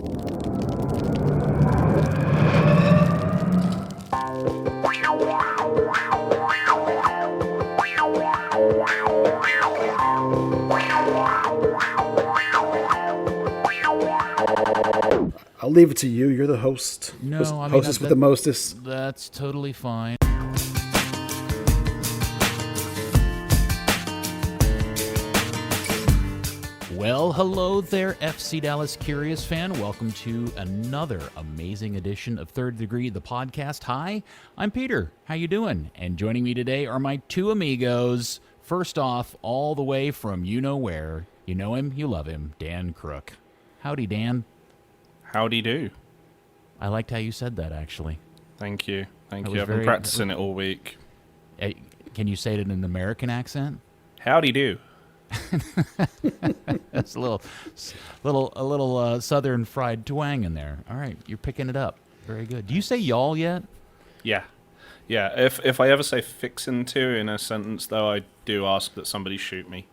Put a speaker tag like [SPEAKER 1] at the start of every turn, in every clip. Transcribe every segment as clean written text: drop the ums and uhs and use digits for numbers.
[SPEAKER 1] I'll leave it to you. You're the host.
[SPEAKER 2] No,
[SPEAKER 1] hostess with the mostest.
[SPEAKER 2] That's totally fine. Well, hello there, FC Dallas Curious fan. Welcome to another amazing edition of Third Degree, the podcast. Hi, I'm Peter. How you doing? And joining me today are my two amigos. First off, all the way from you-know-where, you know him, you love him, Dan Crooke. Howdy, Dan.
[SPEAKER 3] Howdy do.
[SPEAKER 2] I liked how you said that, actually.
[SPEAKER 3] Thank you. Thank you. I've been practicing it all week.
[SPEAKER 2] Can you say it in an American accent?
[SPEAKER 3] Howdy do.
[SPEAKER 2] That's a little southern fried twang in there. All right, you're picking it up. Very good. Do you say y'all yet?
[SPEAKER 3] Yeah. If I ever say fixin' to in a sentence, though, I do ask that somebody shoot me.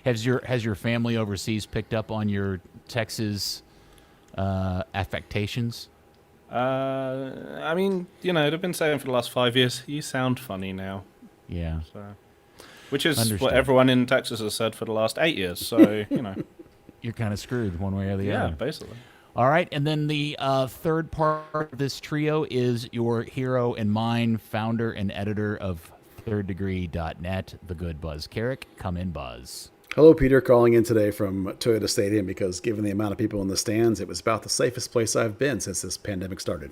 [SPEAKER 2] Has your family overseas picked up on your Texas affectations?
[SPEAKER 3] I mean, they've been saying for the last 5 years, you sound funny now.
[SPEAKER 2] Yeah.
[SPEAKER 3] So, which is what everyone in Texas has said for the last 8 years. So,
[SPEAKER 2] You're kind of screwed one way or the other.
[SPEAKER 3] Yeah, basically.
[SPEAKER 2] All right, and then the third part of this trio is your hero and mine, founder and editor of thirddegree.net, the good Buzz Carrick. Come in, Buzz.
[SPEAKER 1] Hello, Peter, calling in today from Toyota Stadium because given the amount of people in the stands, it was about the safest place I've been since this pandemic started.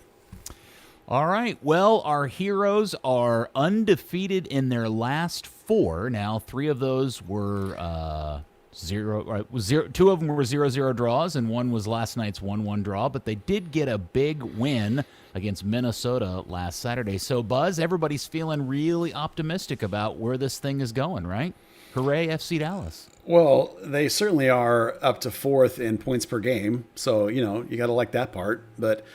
[SPEAKER 2] All right. Well, our heroes are undefeated in their last four. Now, three of those were 0-0. Two of them were 0-0 draws, and one was last night's 1-1 draw. But they did get a big win against Minnesota last Saturday. So, Buzz, everybody's feeling really optimistic about where this thing is going, right? Hooray, FC Dallas.
[SPEAKER 1] Well, they certainly are up to fourth in points per game. So, you got to like that part. But,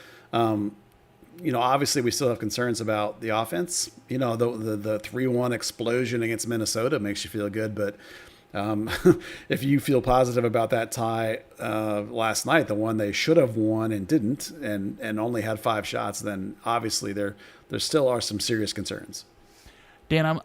[SPEAKER 1] obviously we still have concerns about the offense. The 3-1 explosion against Minnesota makes you feel good. But if you feel positive about that tie last night, the one they should have won and didn't, and only had 5 shots, then obviously there still are some serious concerns.
[SPEAKER 2] Dan,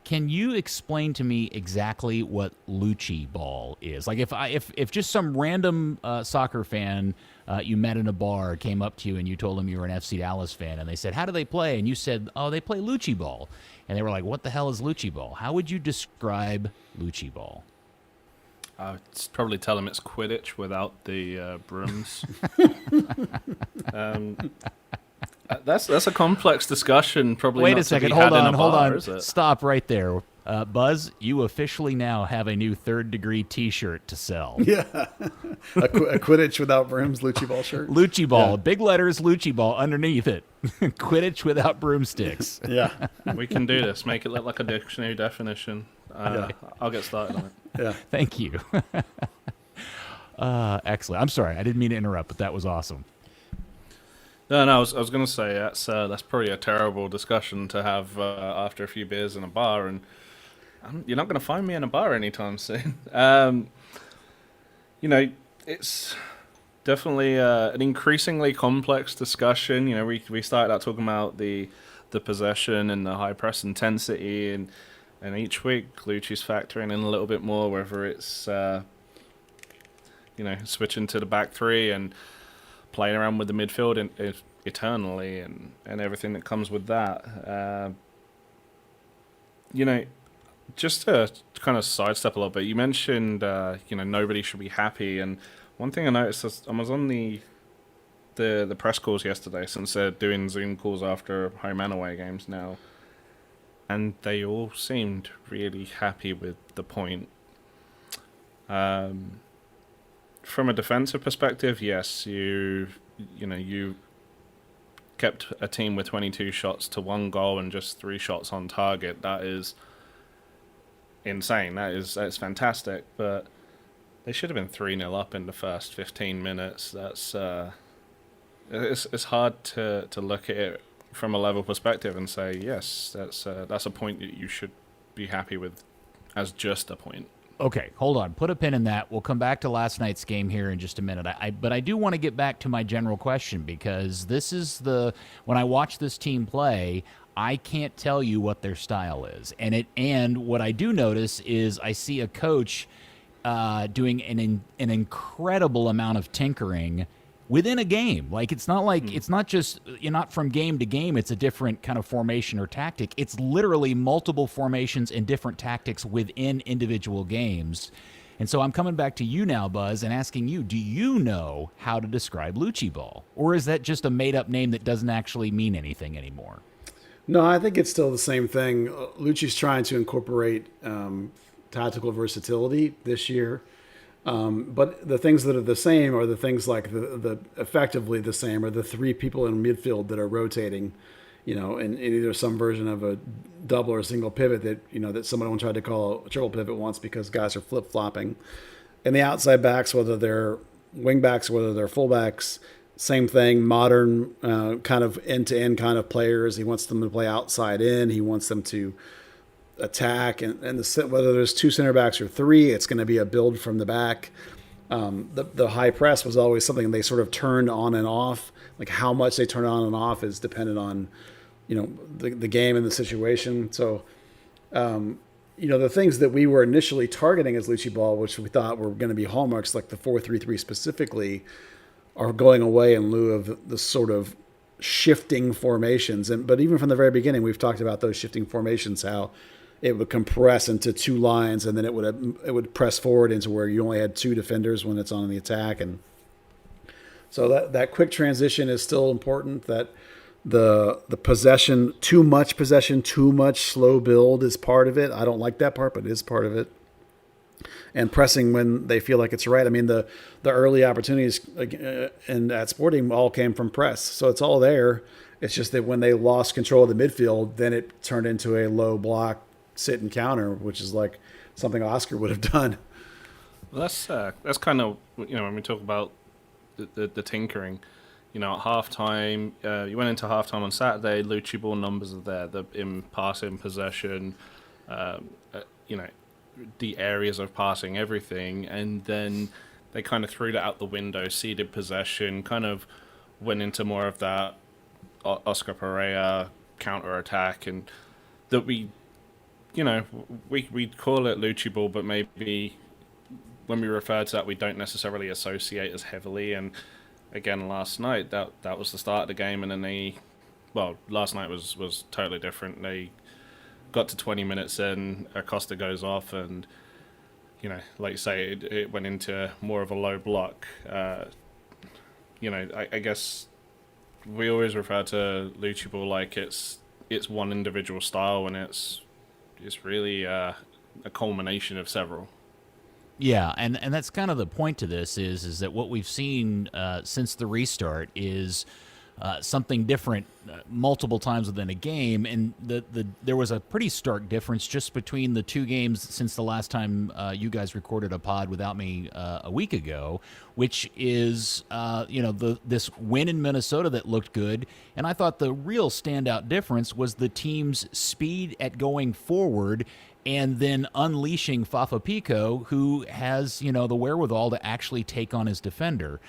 [SPEAKER 2] can you explain to me exactly what Lucci ball is? Like if just some random soccer fan you met in a bar came up to you and you told them you were an FC Dallas fan and they said, how do they play? And you said, oh, they play Lucci ball. And they were like, what the hell is Lucci ball? How would you describe Lucci ball?
[SPEAKER 3] I'd probably tell them it's Quidditch without the brooms. That's a complex discussion. Probably.
[SPEAKER 2] Wait
[SPEAKER 3] not
[SPEAKER 2] a second.
[SPEAKER 3] To be
[SPEAKER 2] hold
[SPEAKER 3] had in
[SPEAKER 2] on.
[SPEAKER 3] a
[SPEAKER 2] Hold
[SPEAKER 3] bar,
[SPEAKER 2] on.
[SPEAKER 3] is it?
[SPEAKER 2] Stop right there. Buzz, you officially now have a new Third Degree T-shirt to sell.
[SPEAKER 1] Yeah, a Quidditch without brooms, Lucci ball shirt.
[SPEAKER 2] Lucci ball,
[SPEAKER 1] yeah.
[SPEAKER 2] Big letters, Lucci ball underneath it. Quidditch without broomsticks.
[SPEAKER 1] Yeah,
[SPEAKER 3] we can do this. Make it look like a dictionary definition. I'll get started on it.
[SPEAKER 1] Yeah,
[SPEAKER 2] thank you. Excellent. I'm sorry, I didn't mean to interrupt, but that was awesome.
[SPEAKER 3] No, I was going to say that's probably a terrible discussion to have after a few beers in a bar, and you're not going to find me in a bar anytime soon. It's definitely an increasingly complex discussion. We started out talking about the possession and the high press intensity, and each week Lucci's factoring in a little bit more, whether it's switching to the back three and playing around with the midfield eternally and everything that comes with that. Just to kind of sidestep a little bit, you mentioned, nobody should be happy. And one thing I noticed is I was on the press calls yesterday, since they're doing Zoom calls after home and away games now. And they all seemed really happy with the point. From a defensive perspective, yes, you kept a team with 22 shots to 1 goal and just 3 shots on target. That is insane. That's fantastic. But they should have been 3-0 up in the first 15 minutes. That's it's hard to look at it from a level perspective and say, yes, that's a point that you should be happy with as just a point.
[SPEAKER 2] Okay, hold on. Put a pin in that. We'll come back to last night's game here in just a minute. But I do want to get back to my general question, because this is when I watch this team play, I can't tell you what their style is. And what I do notice is I see a coach doing an incredible amount of tinkering within a game. Like, it's not like it's not just, you're not from game to game, it's a different kind of formation or tactic. It's literally multiple formations and different tactics within individual games. And so I'm coming back to you now, Buzz, and asking you, do you know how to describe Lucci ball? Or is that just a made-up name that doesn't actually mean anything anymore?
[SPEAKER 1] No, I think it's still the same thing. Lucci's trying to incorporate tactical versatility this year. But the things that are the same are the things like the effectively the same are the three people in midfield that are rotating, in either some version of a double or a single pivot that someone tried to call a triple pivot once because guys are flip-flopping. And the outside backs, whether they're wing backs, whether they're fullbacks, same thing, modern kind of end-to-end kind of players. He wants them to play outside in. He wants them to attack, and whether there's two center backs or three, it's going to be a build from the back. The high press was always something they sort of turned on and off. Like, how much they turn on and off is dependent on, the game and the situation. So, the things that we were initially targeting as Lucci ball, which we thought were going to be hallmarks, like the 4-3-3 specifically, are going away in lieu of the sort of shifting formations. But even from the very beginning, we've talked about those shifting formations, how it would compress into two lines, and then it would press forward into where you only had two defenders when it's on the attack. And so that quick transition is still important. That the possession, too much slow build is part of it. I don't like that part, but it is part of it. And pressing when they feel like it's right. I mean, the early opportunities at Sporting all came from press, so it's all there. It's just that when they lost control of the midfield, then it turned into a low block, sit and counter, which is like something Oscar would have done.
[SPEAKER 3] Well, that's kind of, when we talk about the tinkering, at halftime, you went into halftime on Saturday. Lucci ball numbers are there. The in passing, possession, the areas of passing, everything, and then they kind of threw that out the window, ceded possession, kind of went into more of that Oscar Pereira counter-attack, and that we call it Lucci ball, but maybe when we refer to that, we don't necessarily associate as heavily. And again, last night, that was the start of the game, and then last night was totally different. They got to 20 minutes in, Acosta goes off, and like you say, it went into more of a low block. I guess we always refer to Lucci ball like it's one individual style, and it's really a culmination of several.
[SPEAKER 2] Yeah, and that's kind of the point to this is that what we've seen since the restart is something different multiple times within a game, and there was a pretty stark difference just between the two games since the last time you guys recorded a pod without me a week ago, which is this win in Minnesota that looked good, and I thought the real standout difference was the team's speed at going forward and then unleashing Fafa Picault, who has the wherewithal to actually take on his defender.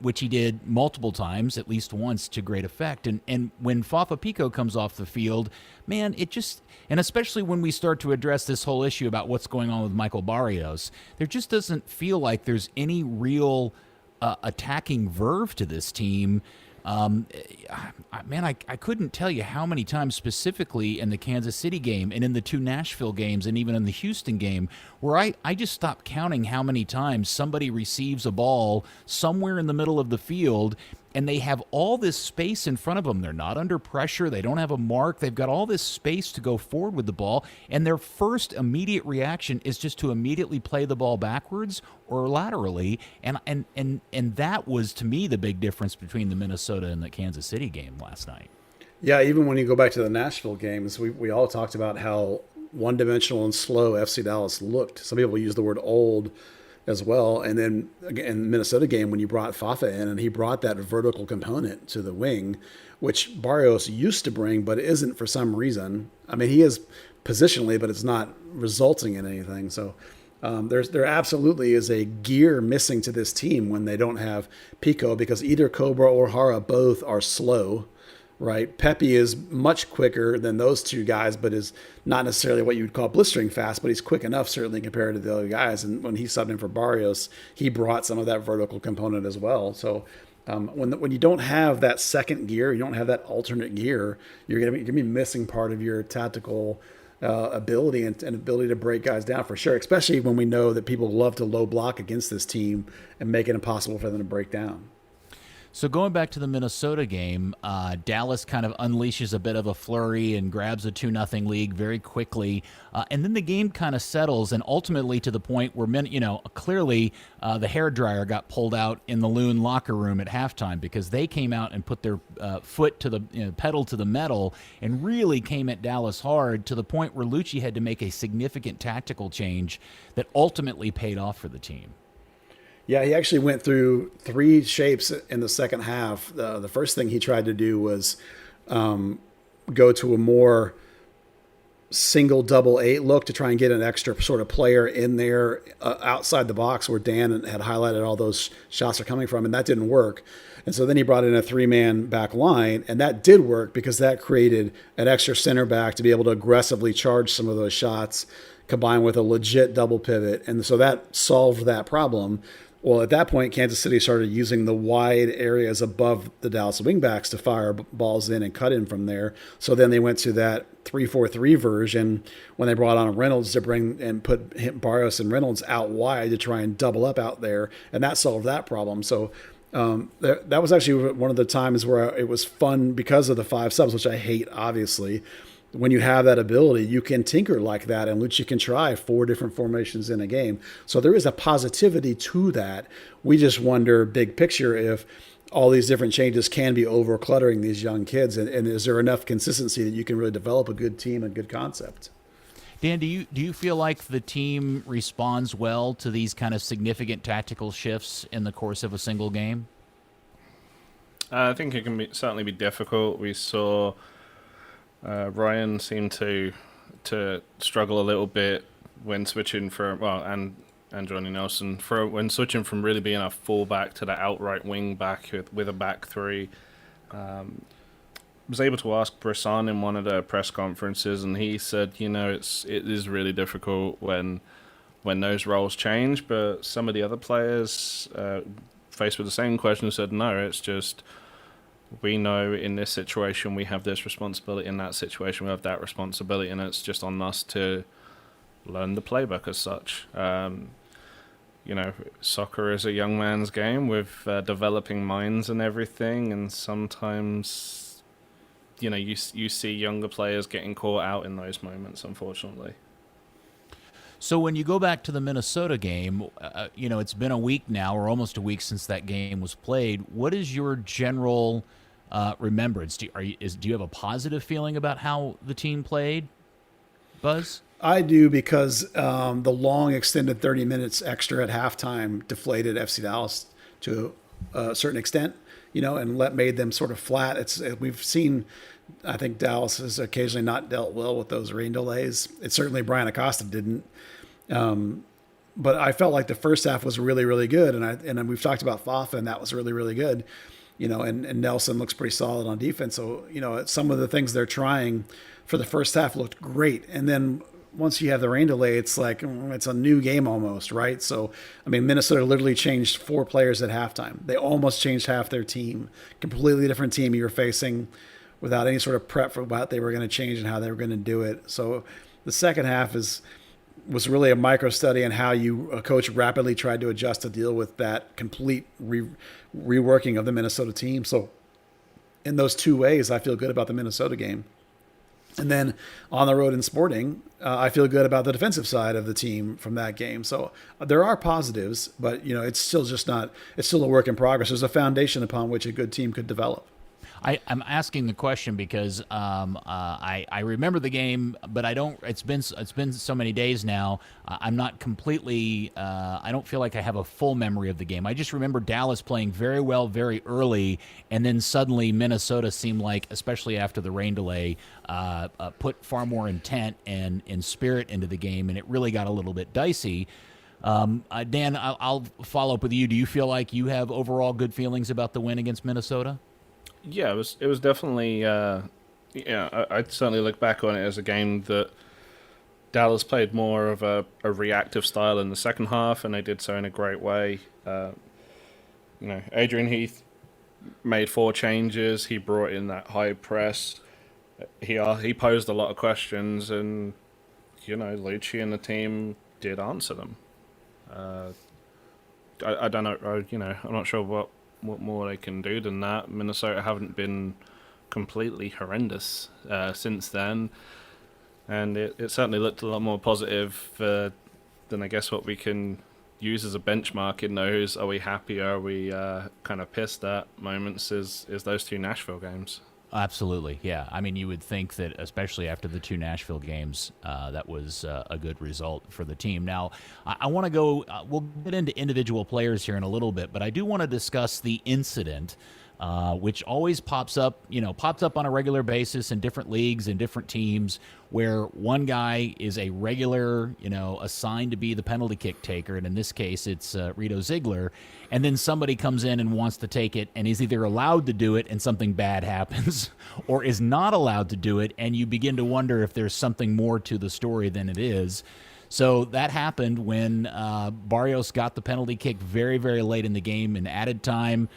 [SPEAKER 2] Which he did multiple times, at least once, to great effect. And when Fafa Picault comes off the field, man, and especially when we start to address this whole issue about what's going on with Michael Barrios, there just doesn't feel like there's any real attacking verve to this team. I couldn't tell you how many times specifically in the Kansas City game and in the two Nashville games and even in the Houston game where I just stopped counting how many times somebody receives a ball somewhere in the middle of the field and they have all this space in front of them. They're not under pressure. They don't have a mark. They've got all this space to go forward with the ball, and their first immediate reaction is just to immediately play the ball backwards or laterally, and that was, to me, the big difference between the Minnesota and the Kansas City game last night.
[SPEAKER 1] Yeah, even when you go back to the Nashville games, we all talked about how one-dimensional and slow FC Dallas looked. Some people use the word old as well. And then again, in the Minnesota game, when you brought Fafa in and he brought that vertical component to the wing, which Barrios used to bring, but isn't for some reason. I mean, he is positionally, but it's not resulting in anything. So There absolutely is a gear missing to this team when they don't have Pico, because either Cobra or Hara both are slow, right? Pepe is much quicker than those two guys, but is not necessarily what you would call blistering fast, but he's quick enough certainly compared to the other guys. And when he subbed in for Barrios, he brought some of that vertical component as well. So when you don't have that second gear, you don't have that alternate gear, you're going to be missing part of your tactical ability and ability to break guys down for sure, especially when we know that people love to low block against this team and make it impossible for them to break down.
[SPEAKER 2] So going back to the Minnesota game, Dallas kind of unleashes a bit of a flurry and grabs a 2-0 lead very quickly. And then the game kind of settles, and ultimately to the point where, clearly the hairdryer got pulled out in the Loon locker room at halftime, because they came out and put their foot to the pedal to the metal and really came at Dallas hard, to the point where Lucci had to make a significant tactical change that ultimately paid off for the team.
[SPEAKER 1] Yeah, he actually went through three shapes in the second half. The first thing he tried to do was go to a more single double 8 look to try and get an extra sort of player in there outside the box where Dan had highlighted all those shots are coming from, and that didn't work. And so then he brought in a 3-man back line, and that did work because that created an extra center back to be able to aggressively charge some of those shots, combined with a legit double pivot. And so that solved that problem. Well, at that point, Kansas City started using the wide areas above the Dallas wingbacks to fire balls in and cut in from there. So then they went to that 3-4-3 version when they brought on Reynolds to bring and put Barrios and Reynolds out wide to try and double up out there, and that solved that problem. So that was actually one of the times where it was fun because of the 5 subs, which I hate, obviously. When you have that ability, you can tinker like that, and Lucci can try 4 different formations in a game. So there is a positivity to that. We just wonder, big picture, if all these different changes can be over-cluttering these young kids, and is there enough consistency that you can really develop a good team and good concept?
[SPEAKER 2] Dan, do you feel like the team responds well to these kind of significant tactical shifts in the course of a single game?
[SPEAKER 3] I think it can certainly be difficult. We saw Ryan seemed to struggle a little bit when switching from, and Johnny Nelson, when switching from really being a fullback to the outright wing back with a back 3. Was able to ask Brisson in one of the press conferences, and he said, it is really difficult when those roles change, but some of the other players faced with the same question said, no, it's just, we know in this situation we have this responsibility, in that situation we have that responsibility, and it's just on us to learn the playbook as such. Soccer is a young man's game with developing minds and everything, and sometimes, you see younger players getting caught out in those moments, unfortunately.
[SPEAKER 2] So when you go back to the Minnesota game, it's been a week now, or almost a week since that game was played. What is your general remembrance? Do you have a positive feeling about how the team played, Buzz? I
[SPEAKER 1] do, because the long extended 30 minutes extra at halftime deflated FC Dallas to a certain extent, and made them sort of flat. We've seen, I think Dallas has occasionally not dealt well with those rain delays. It's certainly Bryan Acosta didn't. But I felt like the first half was really, really good. And we've talked about Fafa, and that was really, really good. And Nelson looks pretty solid on defense. So, some of the things they're trying for the first half looked great. And then once you have the rain delay, it's like, it's a new game almost, right? So, Minnesota literally changed 4 players at halftime. They almost changed half their team. Completely different team you were facing without any sort of prep for what they were going to change and how they were going to do it. So the second half was really a micro study on how a coach rapidly tried to adjust to deal with that complete reworking of the Minnesota team. So in those 2 ways, I feel good about the Minnesota game. And then on the road in Sporting, I feel good about the defensive side of the team from that game. So there are positives, but it's still a work in progress. There's a foundation upon which a good team could develop.
[SPEAKER 2] I'm asking the question because I remember the game, but I don't. It's been so many days now. I'm not completely. I don't feel like I have a full memory of the game. I just remember Dallas playing very well very early, and then suddenly Minnesota seemed like, especially after the rain delay, put far more intent and spirit into the game, and it really got a little bit dicey. Dan, I'll follow up with you. Do you feel like you have overall good feelings about the win against Minnesota?
[SPEAKER 3] Yeah, it was definitely I'd certainly look back on it as a game that Dallas played more of a reactive style in the second half, and they did so in a great way. Adrian Heath made 4 changes. He brought in that high press. He posed a lot of questions, and Lucci and the team did answer them. I don't know. I'm not sure what more they can do than that. Minnesota haven't been completely horrendous since then, and it certainly looked a lot more positive than I guess what we can use as a benchmark in those are we happy or are we kind of pissed at moments is those 2 Nashville games.
[SPEAKER 2] Absolutely, yeah. I mean, you would think that, especially after the 2 Nashville games, that was a good result for the team. Now, I want to go. We'll get into individual players here in a little bit, but I do want to discuss the incident, which always pops up on a regular basis in different leagues and different teams, where one guy is a regular, assigned to be the penalty kick taker, and in this case, it's Rito Ziegler. And then somebody comes in and wants to take it and is either allowed to do it and something bad happens or is not allowed to do it, and you begin to wonder if there's something more to the story than it is. So that happened when Barrios got the penalty kick very, very late in the game in added time.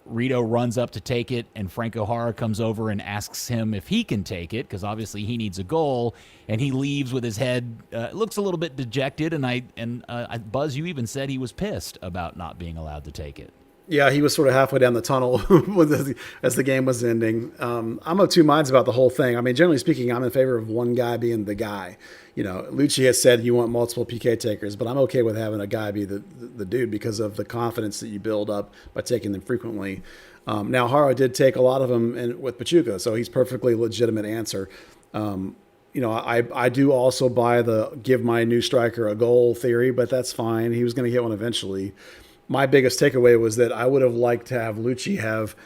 [SPEAKER 2] Rito runs up to take it, and Franco Jara comes over and asks him if he can take it, because obviously he needs a goal, and he leaves with his head, looks a little bit dejected, and Buzz, you even said he was pissed about not being allowed to take it.
[SPEAKER 1] Yeah, he was sort of halfway down the tunnel as the game was ending. I'm of 2 minds about the whole thing. I mean, generally speaking, I'm in favor of one guy being the guy. Lucci has said you want multiple PK takers, but I'm okay with having a guy be the dude because of the confidence that you build up by taking them frequently. Now, Jara did take a lot of them with Pachuca, so he's perfectly legitimate answer. I do also buy the give my new striker a goal theory, but that's fine. He was going to get one eventually. My biggest takeaway was that I would have liked to have Lucci have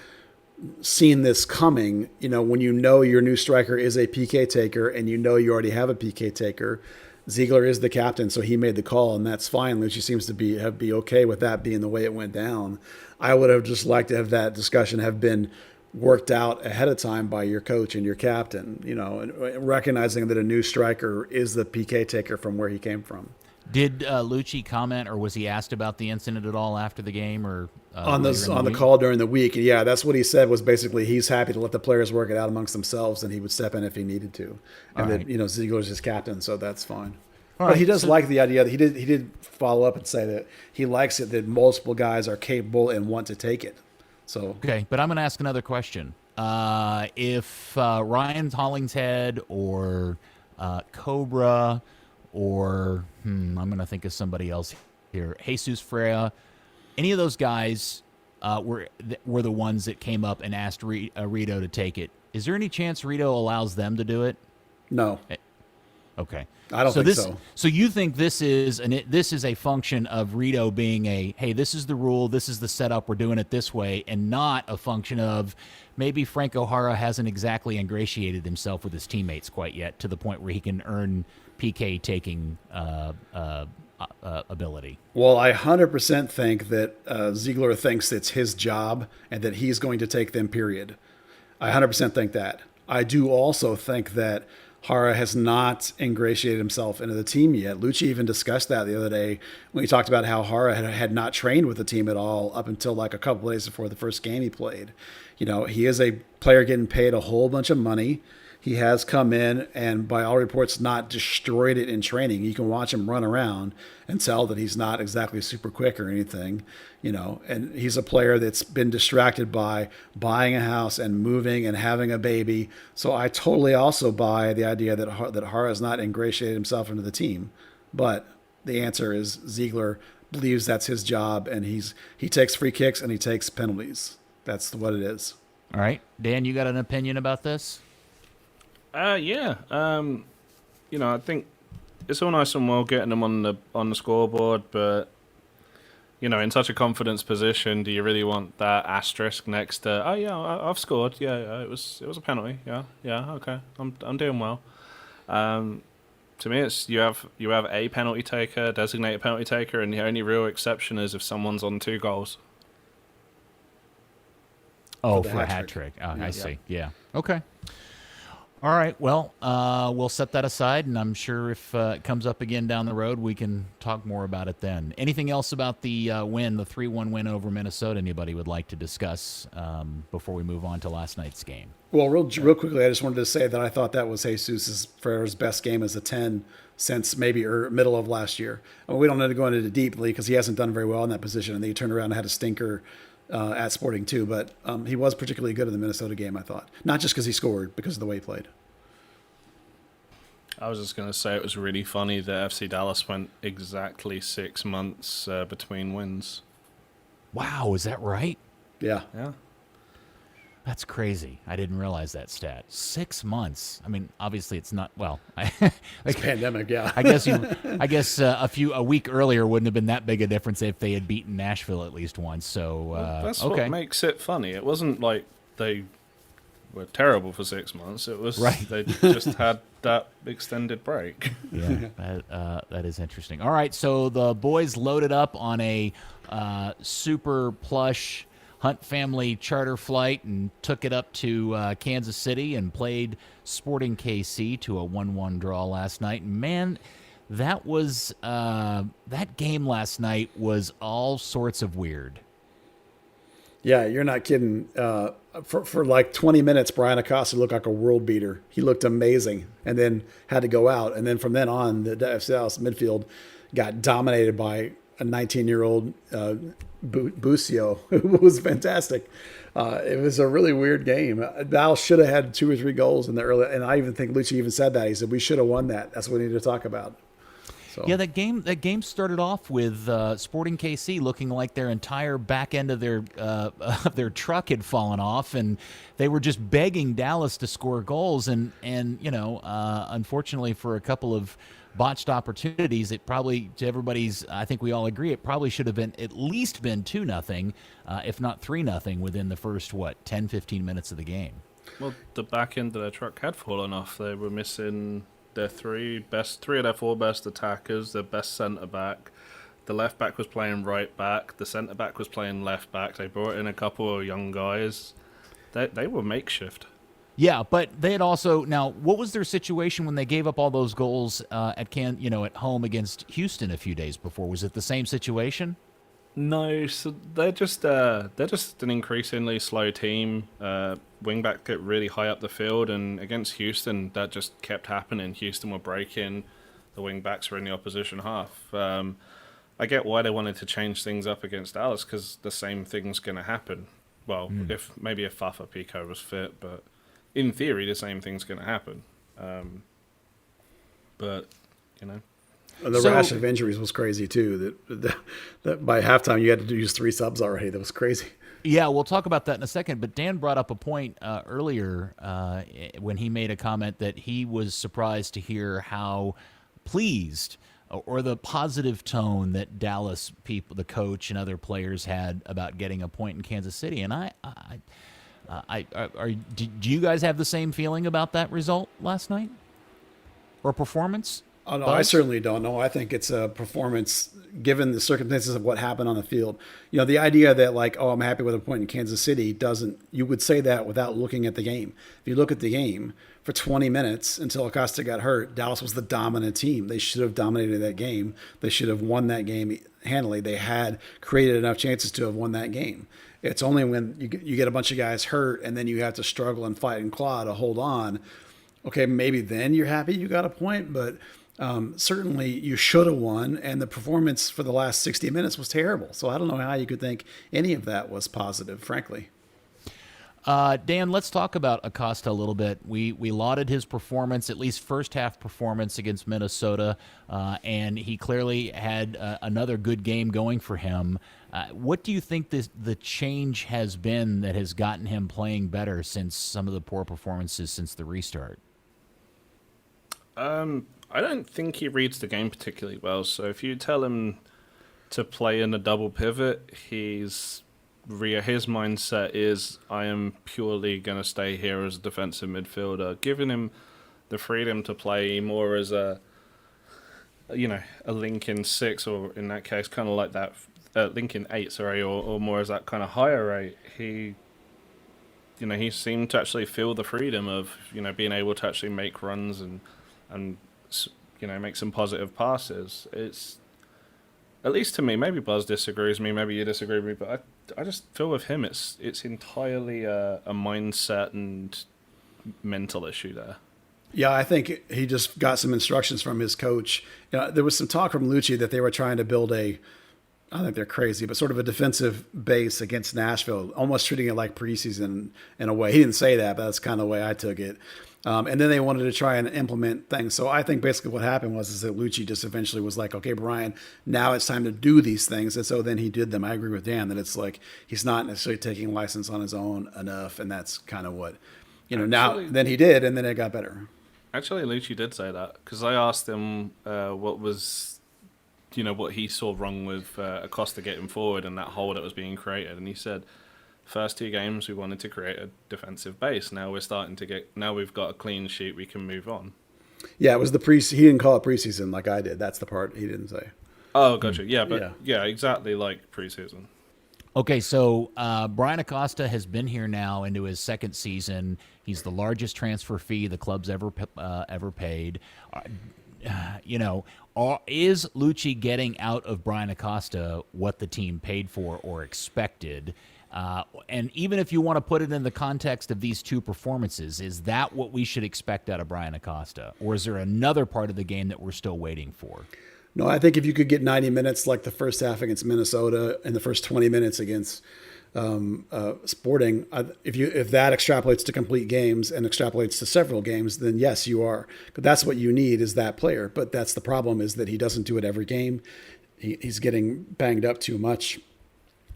[SPEAKER 1] seen this coming. When your new striker is a PK taker and you already have a PK taker, Ziegler is the captain, so he made the call, and that's fine. Lucci seems to be okay with that being the way it went down. I would have just liked to have that discussion have been worked out ahead of time by your coach and your captain, and recognizing that a new striker is the PK taker from where he came from.
[SPEAKER 2] Did Lucci comment, or was he asked about the incident at all after the game, or
[SPEAKER 1] on the call during the week? Yeah, that's what he said. Was basically he's happy to let the players work it out amongst themselves, and he would step in if he needed to. And that Ziegler's his captain, so that's fine. But he does like the idea that he did follow up and say that he likes it that multiple guys are capable and want to take it. So
[SPEAKER 2] okay, but I'm going to ask another question. If Ryan Hollingshead or Cobra or I'm going to think of somebody else here, Jesus Freya, any of those guys were the ones that came up and asked Rito to take it. Is there any chance Rito allows them to do it?
[SPEAKER 1] No.
[SPEAKER 2] Okay.
[SPEAKER 1] I don't think so.
[SPEAKER 2] So you think this is a function of Rito being hey, this is the rule, this is the setup, we're doing it this way, and not a function of maybe Franco Jara hasn't exactly ingratiated himself with his teammates quite yet to the point where he can earn PK taking ability.
[SPEAKER 1] Well, I 100% think that Ziegler thinks it's his job and that he's going to take them, period. I 100% think that. I do also think that Jara has not ingratiated himself into the team yet. Lucci even discussed that the other day when he talked about how Jara had not trained with the team at all up until like a couple of days before the first game he played. He is a player getting paid a whole bunch of money. He has come in and, by all reports, not destroyed it in training. You can watch him run around and tell that he's not exactly super quick or anything, and he's a player that's been distracted by buying a house and moving and having a baby. So I totally also buy the idea that Jara has not ingratiated himself into the team. But the answer is Ziegler believes that's his job, and he takes free kicks and he takes penalties. That's what it is.
[SPEAKER 2] All right, Dan, you got an opinion about this?
[SPEAKER 3] Yeah. I think it's all nice and well getting them on the scoreboard, but in such a confidence position, do you really want that asterisk next to? Oh yeah, I've scored. Yeah, it was a penalty. Yeah, okay, I'm doing well. To me, it's you have a penalty taker, designated penalty taker, and the only real exception is if someone's on 2 goals.
[SPEAKER 2] Oh, for a hat trick. Oh, I see. Yeah. Okay. All right. Well, we'll set that aside, and I'm sure if it comes up again down the road, we can talk more about it then. Anything else about the win, the 3-1 win over Minnesota, anybody would like to discuss before we move on to last night's game?
[SPEAKER 1] Well, real quickly, I just wanted to say that I thought that was Jesus Ferrer's best game as a 10 since maybe middle of last year. I mean, we don't need to go into it deeply because he hasn't done very well in that position, and then he turned around and had a stinker at Sporting too, but he was particularly good in the Minnesota game, I thought. Not just because he scored, because of the way he played.
[SPEAKER 3] I was just going to say it was really funny that FC Dallas went exactly 6 months between wins.
[SPEAKER 2] Wow, is that right?
[SPEAKER 1] Yeah.
[SPEAKER 3] Yeah.
[SPEAKER 2] That's crazy. I didn't realize that stat. 6 months. I mean, obviously it's not. Well,
[SPEAKER 1] It's pandemic. Yeah.
[SPEAKER 2] I guess a week earlier wouldn't have been that big a difference if they had beaten Nashville at least once. So
[SPEAKER 3] That's
[SPEAKER 2] okay.
[SPEAKER 3] what makes it funny. It wasn't like they were terrible for 6 months. It was They just had that extended break.
[SPEAKER 2] Yeah, that is interesting. All right, so the boys loaded up on a super plush Hunt family charter flight and took it up to Kansas City and played Sporting KC to a 1-1 draw last night. And man, that was that game last night was all sorts of weird.
[SPEAKER 1] Yeah, you're not kidding. For like 20 minutes, Bryan Acosta looked like a world beater. He looked amazing, and then had to go out. And then from then on, the FC Dallas midfield got dominated by a 19-year-old Busio, who was fantastic. It was a really weird game. Dallas should have had 2 or 3 goals in the early, and I even think Lucci even said that. He said we should have won that. That's what we need to talk about. So.
[SPEAKER 2] Yeah, that game started off with Sporting KC looking like their entire back end of their truck had fallen off, and they were just begging Dallas to score goals. And unfortunately for a couple of botched opportunities, it probably, to everybody's, I think we all agree, it probably should have been at least been 2-0, if not 3-0 within the first 10, 15 minutes of the game.
[SPEAKER 3] Well, the back end of their truck had fallen off. They were missing their 3 of their 4 best attackers, their best centre back. The left back was playing right back. The centre back was playing left back. They brought in a couple of young guys. They were makeshift.
[SPEAKER 2] Yeah, but they had also, now what was their situation when they gave up all those goals at home against Houston a few days before? Was it the same situation?
[SPEAKER 3] No, so they're just an increasingly slow team. Wingback get really high up the field, and against Houston, that just kept happening. Houston were breaking, the wingbacks were in the opposition half. I get why they wanted to change things up against Dallas, because the same thing's going to happen. Well, if Fafa Picault was fit, but in theory, the same thing's going to happen. But.
[SPEAKER 1] The rash of injuries was crazy too. That by halftime you had to use 3 subs already. That was crazy.
[SPEAKER 2] Yeah, we'll talk about that in a second. But Dan brought up a point earlier when he made a comment that he was surprised to hear how pleased or the positive tone that Dallas people, the coach and other players had about getting a point in Kansas City. And do you guys have the same feeling about that result last night or performance?
[SPEAKER 1] Oh, no, I certainly don't know. I think it's a performance given the circumstances of what happened on the field. The idea that I'm happy with a point in Kansas City you would say that without looking at the game. If you look at the game for 20 minutes until Acosta got hurt, Dallas was the dominant team. They should have dominated that game. They should have won that game handily. They had created enough chances to have won that game. It's only when you get a bunch of guys hurt and then you have to struggle and fight and claw to hold on. Okay, maybe then you're happy you got a point, but certainly you should have won, and the performance for the last 60 minutes was terrible. So I don't know how you could think any of that was positive, frankly.
[SPEAKER 2] Dan, let's talk about Acosta a little bit. We lauded his performance, at least first half performance against Minnesota, and he clearly had another good game going for him. What do you think the change has been that has gotten him playing better since some of the poor performances since the restart?
[SPEAKER 3] I don't think he reads the game particularly well. So if you tell him to play in a double pivot, his mindset is, I am purely going to stay here as a defensive midfielder, giving him the freedom to play more as a link in 6, or in that case, kind of like that link in 8, sorry, or more as that kind of higher 8. He seemed to actually feel the freedom of, being able to actually make runs and make some positive passes. It's, at least to me, maybe Buzz disagrees with me, maybe you disagree with me, but I just feel with him it's entirely a mindset and mental issue there.
[SPEAKER 1] Yeah, I think he just got some instructions from his coach. There was some talk from Lucci that they were trying to build I think they're crazy, but sort of a defensive base against Nashville, almost treating it like preseason in a way. He didn't say that, but that's kind of the way I took it. And then they wanted to try and implement things. So I think basically what happened is that Lucci just eventually was like, okay, Bryan, now it's time to do these things. And so then he did them. I agree with Dan that it's like he's not necessarily taking license on his own enough. And that's kind of what, then he did, and then it got better.
[SPEAKER 3] Actually, Lucci did say that, because I asked him what was, what he saw wrong with Acosta getting forward and that hole that was being created. And he said, first 2 games we wanted to create a defensive base. Now we've got a clean sheet, we can move on.
[SPEAKER 1] Yeah, it was he didn't call it preseason like I did. That's the part he didn't say.
[SPEAKER 3] Oh, gotcha. Yeah, but yeah exactly like preseason.
[SPEAKER 2] Okay, so Bryan Acosta has been here now into his second season. He's the largest transfer fee the club's ever paid. Is Lucci getting out of Bryan Acosta what the team paid for or expected? And even if you want to put it in the context of these 2 performances, is that what we should expect out of Bryan Acosta? Or is there another part of the game that we're still waiting for?
[SPEAKER 1] No, I think if you could get 90 minutes like the first half against Minnesota and the first 20 minutes against Sporting, if that extrapolates to complete games and extrapolates to several games, then yes, you are. But that's what you need, is that player. But that's the problem, is that he doesn't do it every game. He's getting banged up too much.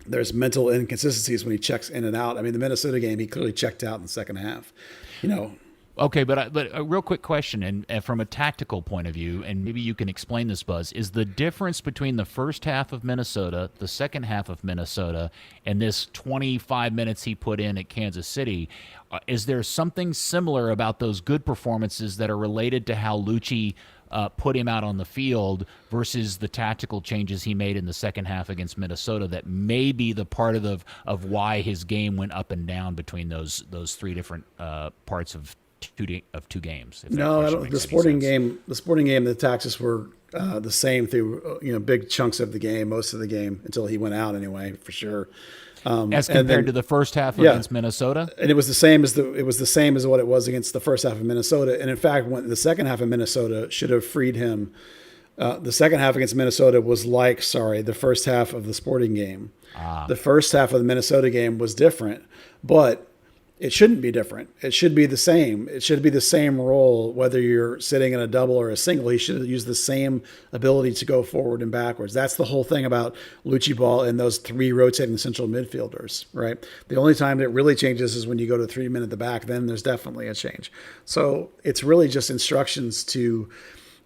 [SPEAKER 1] There's mental inconsistencies when he checks in and out. I mean, the Minnesota game, he clearly checked out in the second half.
[SPEAKER 2] Okay, but a real quick question, and from a tactical point of view, and maybe you can explain this, Buzz, is the difference between the first half of Minnesota, the second half of Minnesota, and this 25 minutes he put in at Kansas City, is there something similar about those good performances that are related to how Lucci put him out on the field versus the tactical changes he made in the second half against Minnesota that may be the part of why his game went up and down between those 3 different parts of two games?
[SPEAKER 1] No, I don't. The Sporting game, the tactics were the same through big chunks of the game, most of the game, until he went out anyway, for sure.
[SPEAKER 2] As compared to the first half against Minnesota,
[SPEAKER 1] and it was the same as what it was against the first half of Minnesota. And in fact, when the second half of Minnesota should have freed him. The second half against Minnesota was the first half of the Sporting game. The first half of the Minnesota game was different, but it shouldn't be different. It should be the same. It should be the same role, whether you're sitting in a double or a single. He should use the same ability to go forward and backwards. That's the whole thing about Lucci ball and those 3 rotating central midfielders, right? The only time it really changes is when you go to 3 men at the back. Then there's definitely a change. So it's really just instructions to,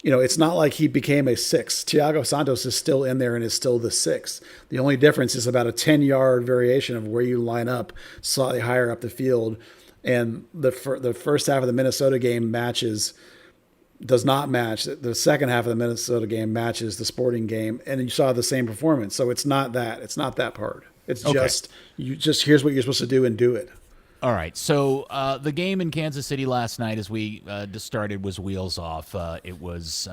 [SPEAKER 1] it's not like he became a 6. Thiago Santos is still in there and is still the 6. The only difference is about a 10-yard variation of where you line up slightly higher up the field. And the first half of the Minnesota game does not match. The second half of the Minnesota game matches the Sporting game, and you saw the same performance. So it's not that. It's not that part. It's just here's what you're supposed to do and do it.
[SPEAKER 2] All right, so the game in Kansas City last night, as we just started, was wheels off. It was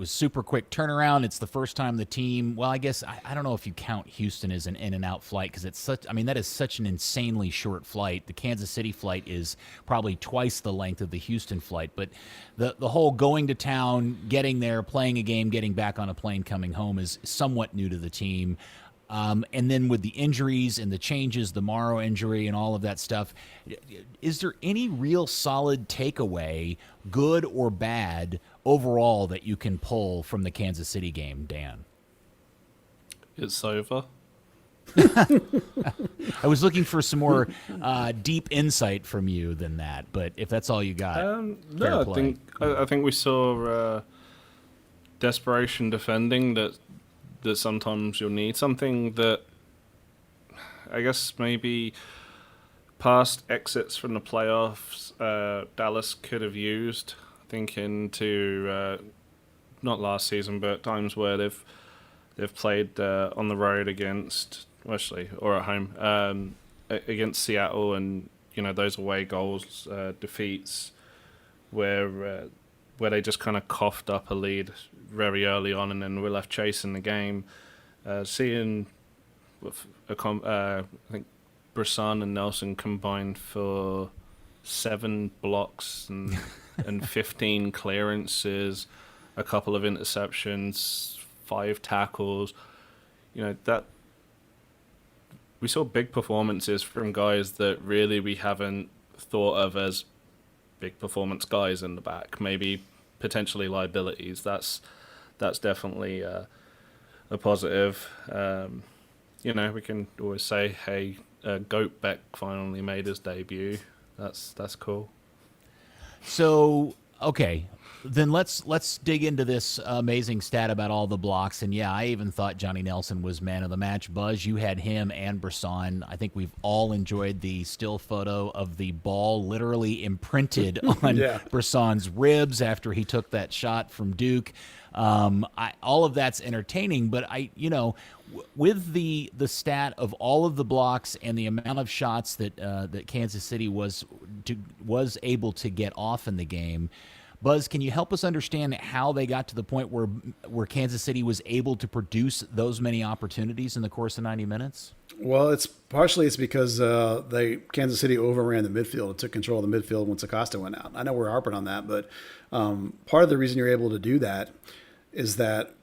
[SPEAKER 2] super quick turnaround. It's the first time the team. Well, I guess I don't know if you count Houston as an in and out flight, because it's such. I mean, that is such an insanely short flight. The Kansas City flight is probably twice the length of the Houston flight. But the whole going to town, getting there, playing a game, getting back on a plane, coming home is somewhat new to the team. And then with the injuries and the changes, the Morrow injury and all of that stuff, is there any real solid takeaway, good or bad, overall that you can pull from the Kansas City game, Dan?
[SPEAKER 3] It's over.
[SPEAKER 2] I was looking for some more deep insight from you than that, but if that's all you got,
[SPEAKER 3] no, I think we saw desperation defending that sometimes you'll need, something that I guess maybe past exits from the playoffs Dallas could have used. I think into not last season, but times where they've played on the road against Wesley or at home against Seattle, and those away goals, defeats where they just kind of coughed up a lead very early on, and then we're left chasing the game. Seeing, I think Brisson and Nelson combined for 7 blocks and 15 clearances, a couple of interceptions, 5 tackles. That we saw big performances from guys that really we haven't thought of as big performance guys in the back, maybe potentially liabilities. That's definitely a positive. We can always say, hey, Goat Beck finally made his debut. That's cool.
[SPEAKER 2] So, okay, then let's dig into this amazing stat about all the blocks. And yeah, I even thought Johnny Nelson was man of the match. Buzz, you had him and Brisson. I think we've all enjoyed the still photo of the ball literally imprinted on Brisson's ribs after he took that shot from Duke. All of that's entertaining, but with the stat of all of the blocks and the amount of shots that Kansas City was able to get off in the game, Buzz, can you help us understand how they got to the point where Kansas City was able to produce those many opportunities in the course of 90 minutes?
[SPEAKER 1] Well, it's because Kansas City overran the midfield and took control of the midfield once Acosta went out. I know we're harping on that, but part of the reason you're able to do that is that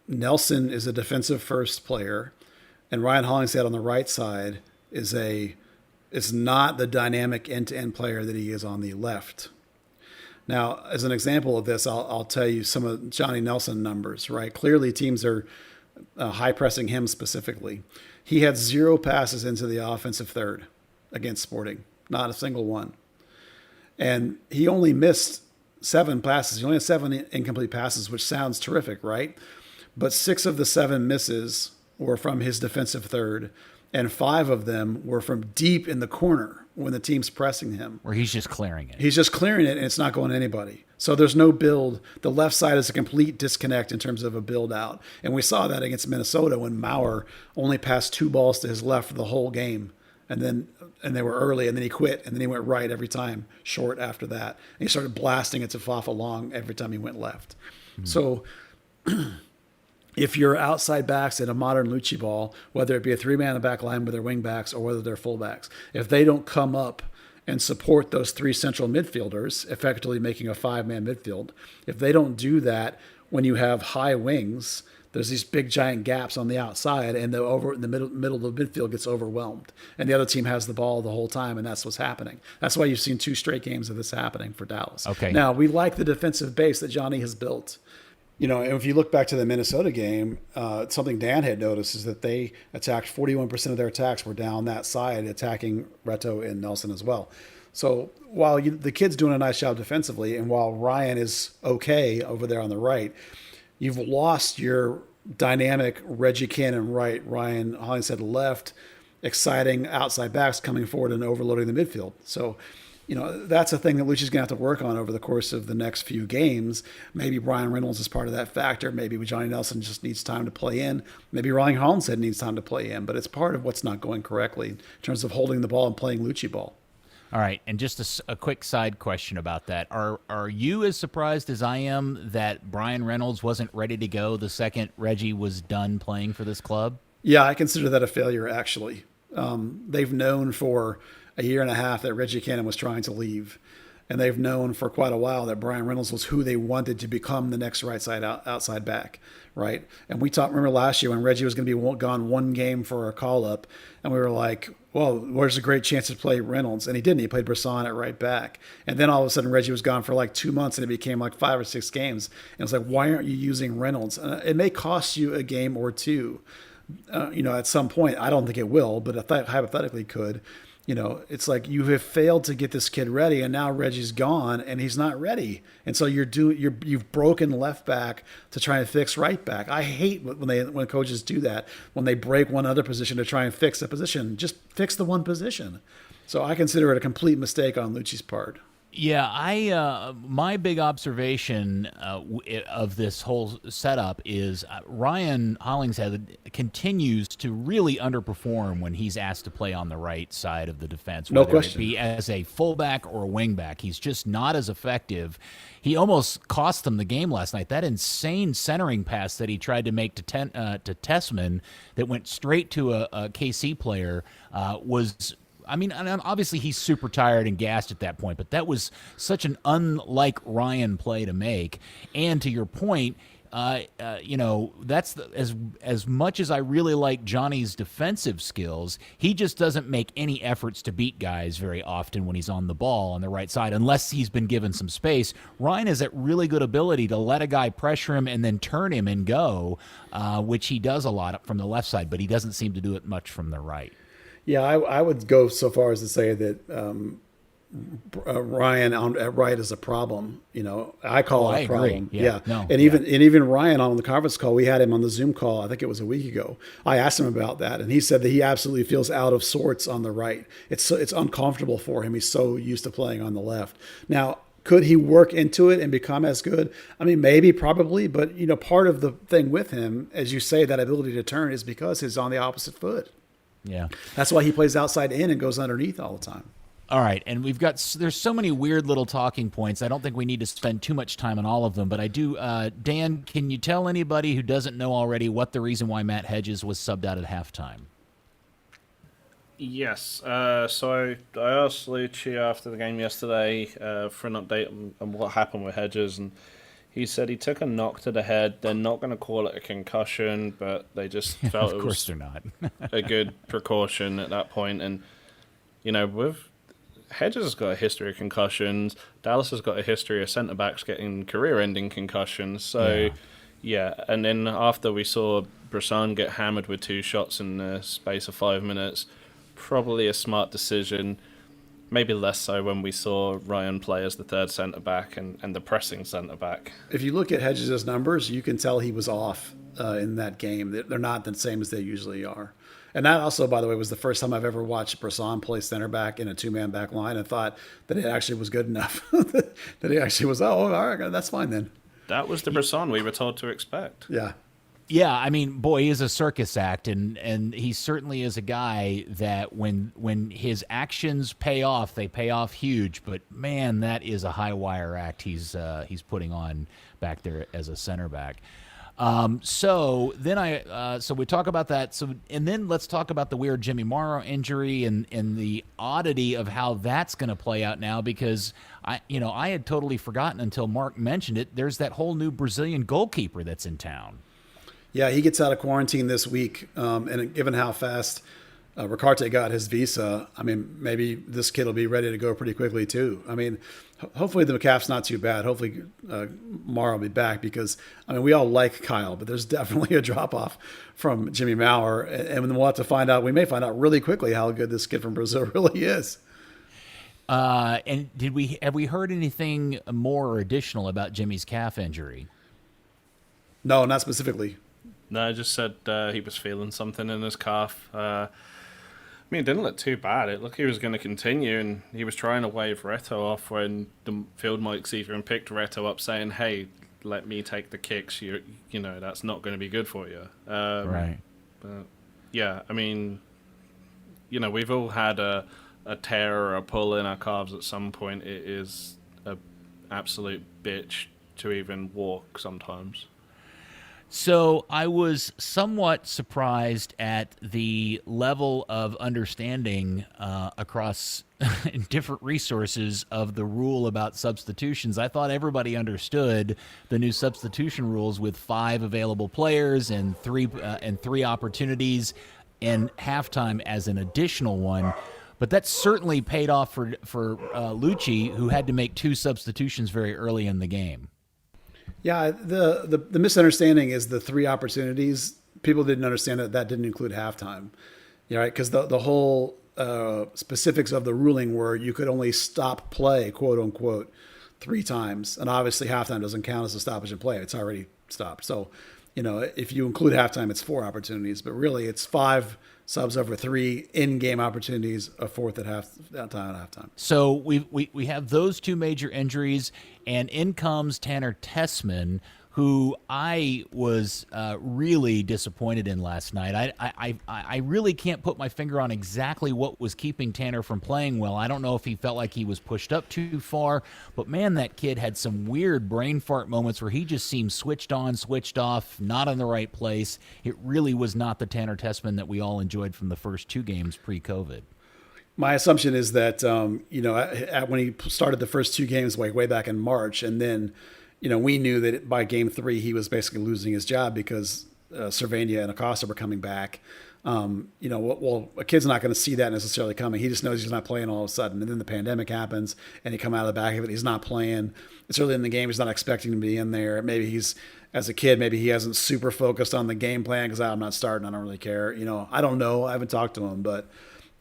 [SPEAKER 1] Nelson is a defensive first player, and Ryan Hollingshead on the right side is not the dynamic end-to-end player that he is on the left. Now, as an example of this, I'll tell you some of Johnny Nelson numbers, right? Clearly, teams are high pressing him specifically. He had 0 passes into the offensive third against Sporting, not a single one. And he only missed 7 passes. He only had 7 incomplete passes, which sounds terrific, right? But 6 of the 7 misses were from his defensive third, and 5 of them were from deep in the corner when the team's pressing him.
[SPEAKER 2] Where he's just clearing it.
[SPEAKER 1] He's just clearing it, and it's not going to anybody. So there's no build. The left side is a complete disconnect in terms of a build out. And we saw that against Minnesota when Maurer only passed 2 balls to his left for the whole game. And they were early, and then he quit, and then he went right every time, short after that. And he started blasting it to Fafa long every time he went left. Mm-hmm. So if you're outside backs in a modern Lucci ball, whether it be a 3-man in the back line with their wing backs or whether they're fullbacks, if they don't come up and support those 3 central midfielders, effectively making a 5-man midfield, if they don't do that when you have high wings, there's these big giant gaps on the outside, and the middle of the midfield gets overwhelmed, and the other team has the ball the whole time, and that's what's happening. That's why you've seen 2 straight games of this happening for Dallas.
[SPEAKER 2] Okay.
[SPEAKER 1] Now, we like the defensive base that Johnny has built. And if you look back to the Minnesota game, something Dan had noticed is that they attacked 41% of their attacks were down that side, attacking Reto and Nelson as well. So while the kid's doing a nice job defensively, and while Ryan is okay over there on the right, you've lost your dynamic Reggie Cannon right, Ryan Hollingshead left, exciting outside backs coming forward and overloading the midfield. So that's a thing that Lucci's going to have to work on over the course of the next few games. Maybe Brian Reynolds is part of that factor. Maybe Johnny Nelson just needs time to play in. Maybe Ryan Hollingshead needs time to play in. But it's part of what's not going correctly in terms of holding the ball and playing Lucci ball.
[SPEAKER 2] All right, and just a quick side question about that. Are you as surprised as I am that Brian Reynolds wasn't ready to go the second Reggie was done playing for this club?
[SPEAKER 1] Yeah, I consider that a failure, actually. They've known for a year and a half that Reggie Cannon was trying to leave. and they've known for quite a while that Brian Reynolds was who they wanted to become the next right side outside back, right? And we talked, remember last year when Reggie was going to be gone one game for a call-up, and we were like, well, where's a great chance to play Reynolds? And he didn't. He played Brisson at right back. And then all of a sudden, Reggie was gone for like 2 months, and it became like 5 or 6 games. And it's like, why aren't you using Reynolds? It may cost you a game or two, at some point. I don't think it will, but hypothetically could. It's like you have failed to get this kid ready, and now Reggie's gone, and he's not ready. And so you've broken left back to try and fix right back. I hate when coaches do that, when they break one other position to try and fix a position. Just fix the one position. So I consider it a complete mistake on Lucci's part.
[SPEAKER 2] Yeah, my big observation of this whole setup is Ryan Hollingshead continues to really underperform when he's asked to play on the right side of the defense,
[SPEAKER 1] no
[SPEAKER 2] whether
[SPEAKER 1] question.
[SPEAKER 2] it be as a fullback or a wingback. He's just not as effective. He almost cost them the game last night. That insane centering pass that he tried to make to Tessman that went straight to a KC player was. I mean, and obviously he's super tired and gassed at that point, but that was such an unlike Ryan play to make. And to your point, that's as much as I really like Johnny's defensive skills, he just doesn't make any efforts to beat guys very often when he's on the ball on the right side, unless he's been given some space. Ryan has that really good ability to let a guy pressure him and then turn him and go, which he does a lot from the left side, but he doesn't seem to do it much from the right.
[SPEAKER 1] Yeah, I would go so far as to say that Ryan at right is a problem. I call it a problem.
[SPEAKER 2] Agree. Yeah. No,
[SPEAKER 1] and even Ryan on the conference call, we had him on the Zoom call. I think it was a week ago. I asked him about that, and he said that he absolutely feels out of sorts on the right. It's uncomfortable for him. He's so used to playing on the left. Now, could he work into it and become as good? I mean, maybe, probably, but part of the thing with him, as you say, that ability to turn is because he's on the opposite foot.
[SPEAKER 2] Yeah.
[SPEAKER 1] That's why he plays outside in and goes underneath all the time.
[SPEAKER 2] All right, and there's so many weird little talking points. I don't think we need to spend too much time on all of them, but I do. Dan, can you tell anybody who doesn't know already what the reason why Matt Hedges was subbed out at halftime?
[SPEAKER 3] Yes. So I asked Lucci after the game yesterday for an update on what happened with Hedges, and he said he took a knock to the head. They're not going to call it a concussion, but they just felt
[SPEAKER 2] of course they're not.
[SPEAKER 3] a good precaution at that point. And, with Hedges has got a history of concussions. Dallas has got a history of centre-backs getting career-ending concussions. So, yeah. And then after we saw Brisson get hammered with 2 shots in the space of 5 minutes, probably a smart decision. Maybe less so when we saw Ryan play as the third centre-back and the pressing centre-back.
[SPEAKER 1] If you look at Hedges' numbers, you can tell he was off in that game. They're not the same as they usually are. And that also, by the way, was the first time I've ever watched Brisson play centre-back in a 2-man back line and thought that it actually was good enough. That he actually was, all right, that's fine then.
[SPEAKER 3] That was the Brisson we were told to expect.
[SPEAKER 1] Yeah.
[SPEAKER 2] Yeah, I mean, boy, he is a circus act, and he certainly is a guy that when his actions pay off, they pay off huge. But man, that is a high wire act he's putting on back there as a center back. So we talk about that. So and then let's talk about the weird Jimmy Morrow injury and the oddity of how that's going to play out now, because I had totally forgotten until Mark mentioned it. There's that whole new Brazilian goalkeeper that's in town.
[SPEAKER 1] Yeah, he gets out of quarantine this week, and given how fast Ricarte got his visa, I mean, maybe this kid will be ready to go pretty quickly too. I mean, hopefully the calf's not too bad. Hopefully Mara will be back, because, I mean, we all like Kyle, but there's definitely a drop-off from Jimmy Maurer, and we'll have to find out. We may find out really quickly how good this kid from Brazil really is.
[SPEAKER 2] And have we heard anything more or additional about Jimmy's calf injury?
[SPEAKER 1] No, not specifically.
[SPEAKER 3] No, I just said he was feeling something in his calf. I mean, it didn't look too bad. It looked he was going to continue, and he was trying to wave Reto off when the field mics even picked Reto up, saying, "Hey, let me take the kicks. You know that's not going to be good for you."
[SPEAKER 2] Right.
[SPEAKER 3] But yeah, I mean, we've all had a tear or a pull in our calves at some point. It is a absolute bitch to even walk sometimes.
[SPEAKER 2] So I was somewhat surprised at the level of understanding across different resources of the rule about substitutions. I thought everybody understood the new substitution rules with 5 available players and three opportunities, and halftime as an additional one. But that certainly paid off for Lucci, who had to make 2 substitutions very early in the game.
[SPEAKER 1] Yeah, the misunderstanding is the 3 opportunities. People didn't understand that didn't include halftime. Yeah, right? Because the whole specifics of the ruling were you could only stop play, quote unquote, 3 times. And obviously halftime doesn't count as a stoppage in play. It's already stopped. So, if you include halftime, it's 4 opportunities. But really, it's 5 subs over 3 in-game opportunities, a 4th at halftime.
[SPEAKER 2] So we have those 2 major injuries, and in comes Tanner Tessman, who I was really disappointed in last night. I really can't put my finger on exactly what was keeping Tanner from playing well. I don't know if he felt like he was pushed up too far, but man, that kid had some weird brain fart moments where he just seemed switched on, switched off, not in the right place. It really was not the Tanner Tessman that we all enjoyed from the first 2 games pre-COVID.
[SPEAKER 1] My assumption is that, when he started the first 2 games way back in March, and then we knew that by game 3 he was basically losing his job because Cervania and Acosta were coming back. A kid's not going to see that necessarily coming. He just knows he's not playing all of a sudden. And then the pandemic happens, and he come out of the back of it. He's not playing. It's early in the game. He's not expecting to be in there. Maybe as a kid, maybe he hasn't super focused on the game plan because I'm not starting. I don't really care. I don't know. I haven't talked to him, but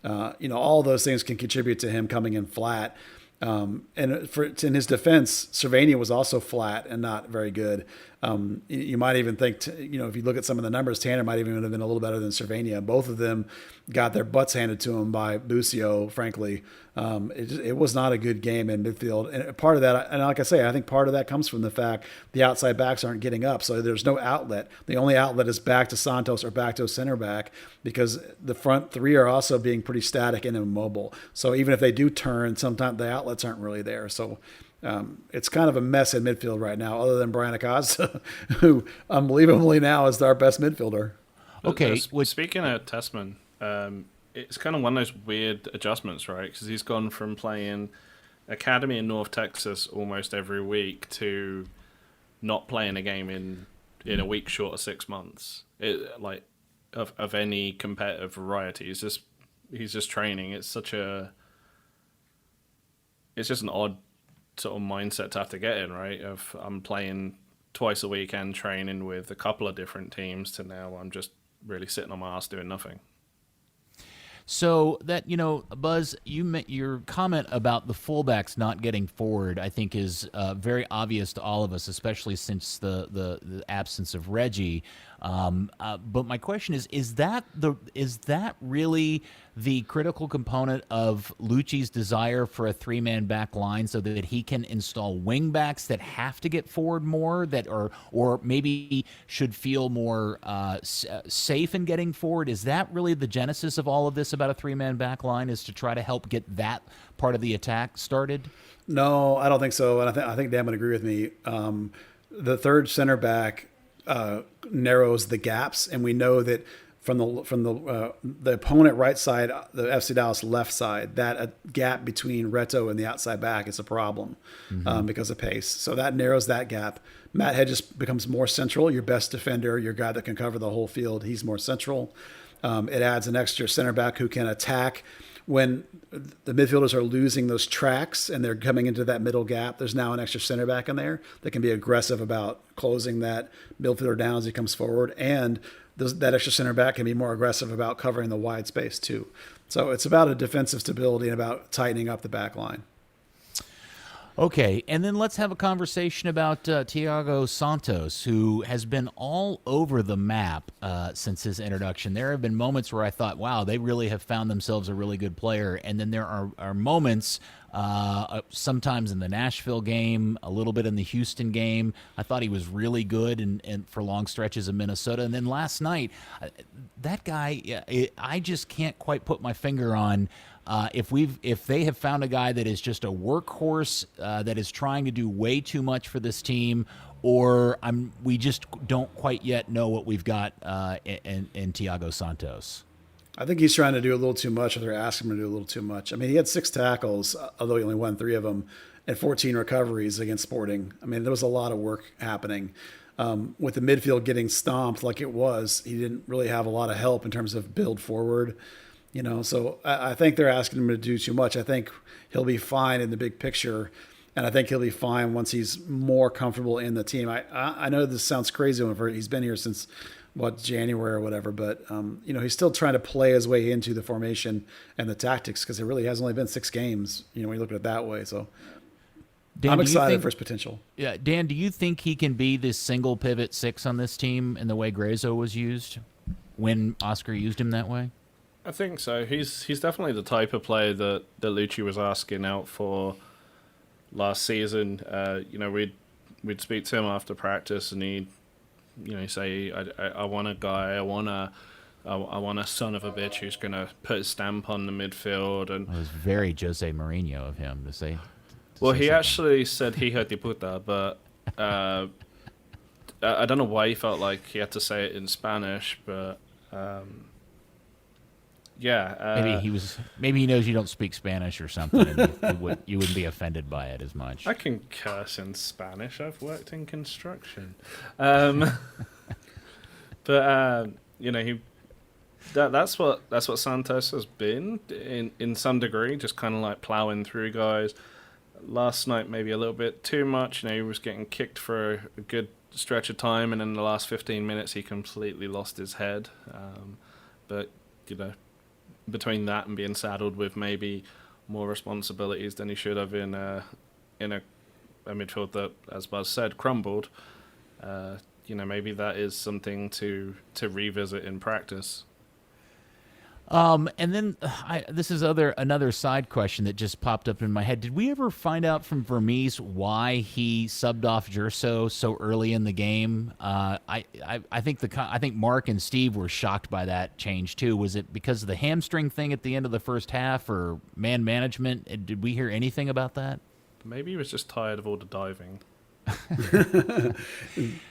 [SPEAKER 1] all those things can contribute to him coming in flat. And in his defense, Cervania was also flat and not very good. You might even think, if you look at some of the numbers, Tanner might even have been a little better than Cervania. Both of them got their butts handed to them by Busio, frankly. It was not a good game in midfield. And part of that, and like I say, I think part of that comes from the fact the outside backs aren't getting up. So there's no outlet. The only outlet is back to Santos or back to a center back because the front 3 are also being pretty static and immobile. So even if they do turn, sometimes the outlets aren't really there. So it's kind of a mess in midfield right now, other than Bryan Acosta, who unbelievably now is our best midfielder.
[SPEAKER 2] Okay.
[SPEAKER 3] Speaking of Tessman, it's kind of one of those weird adjustments, right? Because he's gone from playing academy in North Texas almost every week to not playing a game in a week short of 6 months. Of any competitive variety, he's just training. It's just an odd sort of mindset to have to get in, right? Of I'm playing twice a week and training with a couple of different teams to now I'm just really sitting on my ass doing nothing.
[SPEAKER 2] So that, Buzz, your comment about the fullbacks not getting forward, I think, is very obvious to all of us, especially since the absence of Reggie. But my question is that really the critical component of Lucci's desire for a 3-man back line so that he can install wing backs that have to get forward more, or maybe should feel more safe in getting forward? Is that really the genesis of all of this about a 3-man back line, is to try to help get that part of the attack started?
[SPEAKER 1] No, I don't think so. And I think Dan would agree with me. The third center back narrows the gaps, and we know that from the opponent right side, the FC Dallas left side, that gap between Reto and the outside back is a problem because of pace. So that narrows that gap. Matt Hedges becomes more central, your best defender, your guy that can cover the whole field. He's more central. It adds an extra center back who can attack when the midfielders are losing those tracks and they're coming into that middle gap. There's now an extra center back in there that can be aggressive about closing that midfielder down as he comes forward. And that extra center back can be more aggressive about covering the wide space too. So it's about a defensive stability and about tightening up the back line.
[SPEAKER 2] Okay, and then let's have a conversation about Thiago Santos, who has been all over the map since his introduction. There have been moments where I thought, wow, they really have found themselves a really good player. And then there are moments, sometimes in the Nashville game, a little bit in the Houston game, I thought he was really good and for long stretches of Minnesota. And then last night, that guy, I just can't quite put my finger on if they have found a guy that is just a workhorse that is trying to do way too much for this team, or we just don't quite yet know what we've got in Thiago Santos?
[SPEAKER 1] I think he's trying to do a little too much, or they're asking him to do a little too much. I mean, he had 6 tackles, although he only won 3 of them, and 14 recoveries against Sporting. I mean, there was a lot of work happening. With the midfield getting stomped like it was, he didn't really have a lot of help in terms of build forward. So I think they're asking him to do too much. I think he'll be fine in the big picture, and I think he'll be fine once he's more comfortable in the team. I know this sounds crazy whenever he's been here since January or whatever, but he's still trying to play his way into the formation and the tactics, because it really has only been 6 games, when you look at it that way. So Dan, I'm excited for his potential.
[SPEAKER 2] Yeah, Dan, do you think he can be this single pivot 6 on this team in the way Grayzo was used when Oscar used him that way?
[SPEAKER 3] I think so. He's definitely the type of player that Lucci was asking out for last season. We'd speak to him after practice, and he'd say, I want a guy, I want a son of a bitch who's going to put his stamp on the midfield. And
[SPEAKER 2] it was very Jose Mourinho of him to say.
[SPEAKER 3] Well, he actually said hijo de puta, but I don't know why he felt like he had to say it in Spanish, but yeah.
[SPEAKER 2] Maybe he knows you don't speak Spanish or something, and you wouldn't be offended by it as much.
[SPEAKER 3] I can curse in Spanish. I've worked in construction. But that's what Santos has been in some degree, just kind of like plowing through guys. Last night maybe a little bit too much. He was getting kicked for a good stretch of time, and in the last 15 minutes he completely lost his head. But between that and being saddled with maybe more responsibilities than he should have in a midfield that, as Buzz said, crumbled, maybe that is something to revisit in practice.
[SPEAKER 2] And then this is another side question that just popped up in my head. Did we ever find out from Vermees why he subbed off Gerso so early in the game? I think Mark and Steve were shocked by that change too. Was it because of the hamstring thing at the end of the first half, or man management? Did we hear anything about that?
[SPEAKER 3] Maybe he was just tired of all the diving.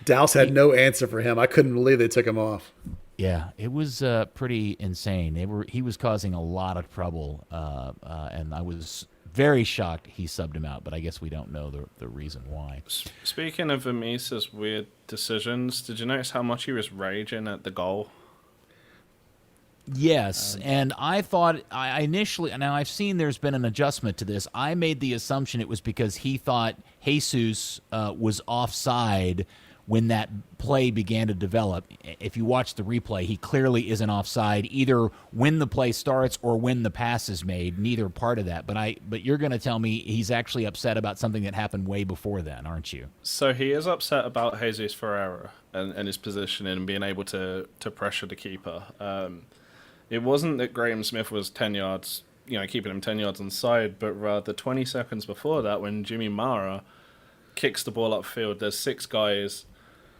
[SPEAKER 1] Dallas had no answer for him. I couldn't believe they took him off.
[SPEAKER 2] Yeah, it was pretty insane. He was causing a lot of trouble, and I was very shocked he subbed him out. But I guess we don't know the reason why.
[SPEAKER 3] Speaking of Vermees' weird decisions, did you notice how much he was raging at the goal?
[SPEAKER 2] Yes, and I thought I initially. Now I've seen there's been an adjustment to this. I made the assumption it was because he thought Jesus was offside when that play began to develop. If you watch the replay, he clearly isn't offside either when the play starts or when the pass is made. Neither part of that. But you're going to tell me he's actually upset about something that happened way before then, aren't you?
[SPEAKER 3] So he is upset about Jesus Ferreira and his positioning and being able to pressure the keeper. It wasn't that Graham Smith was 10 yards, keeping him 10 yards onside, but rather 20 seconds before that when Jimmy Mara kicks the ball upfield, there's 6 guys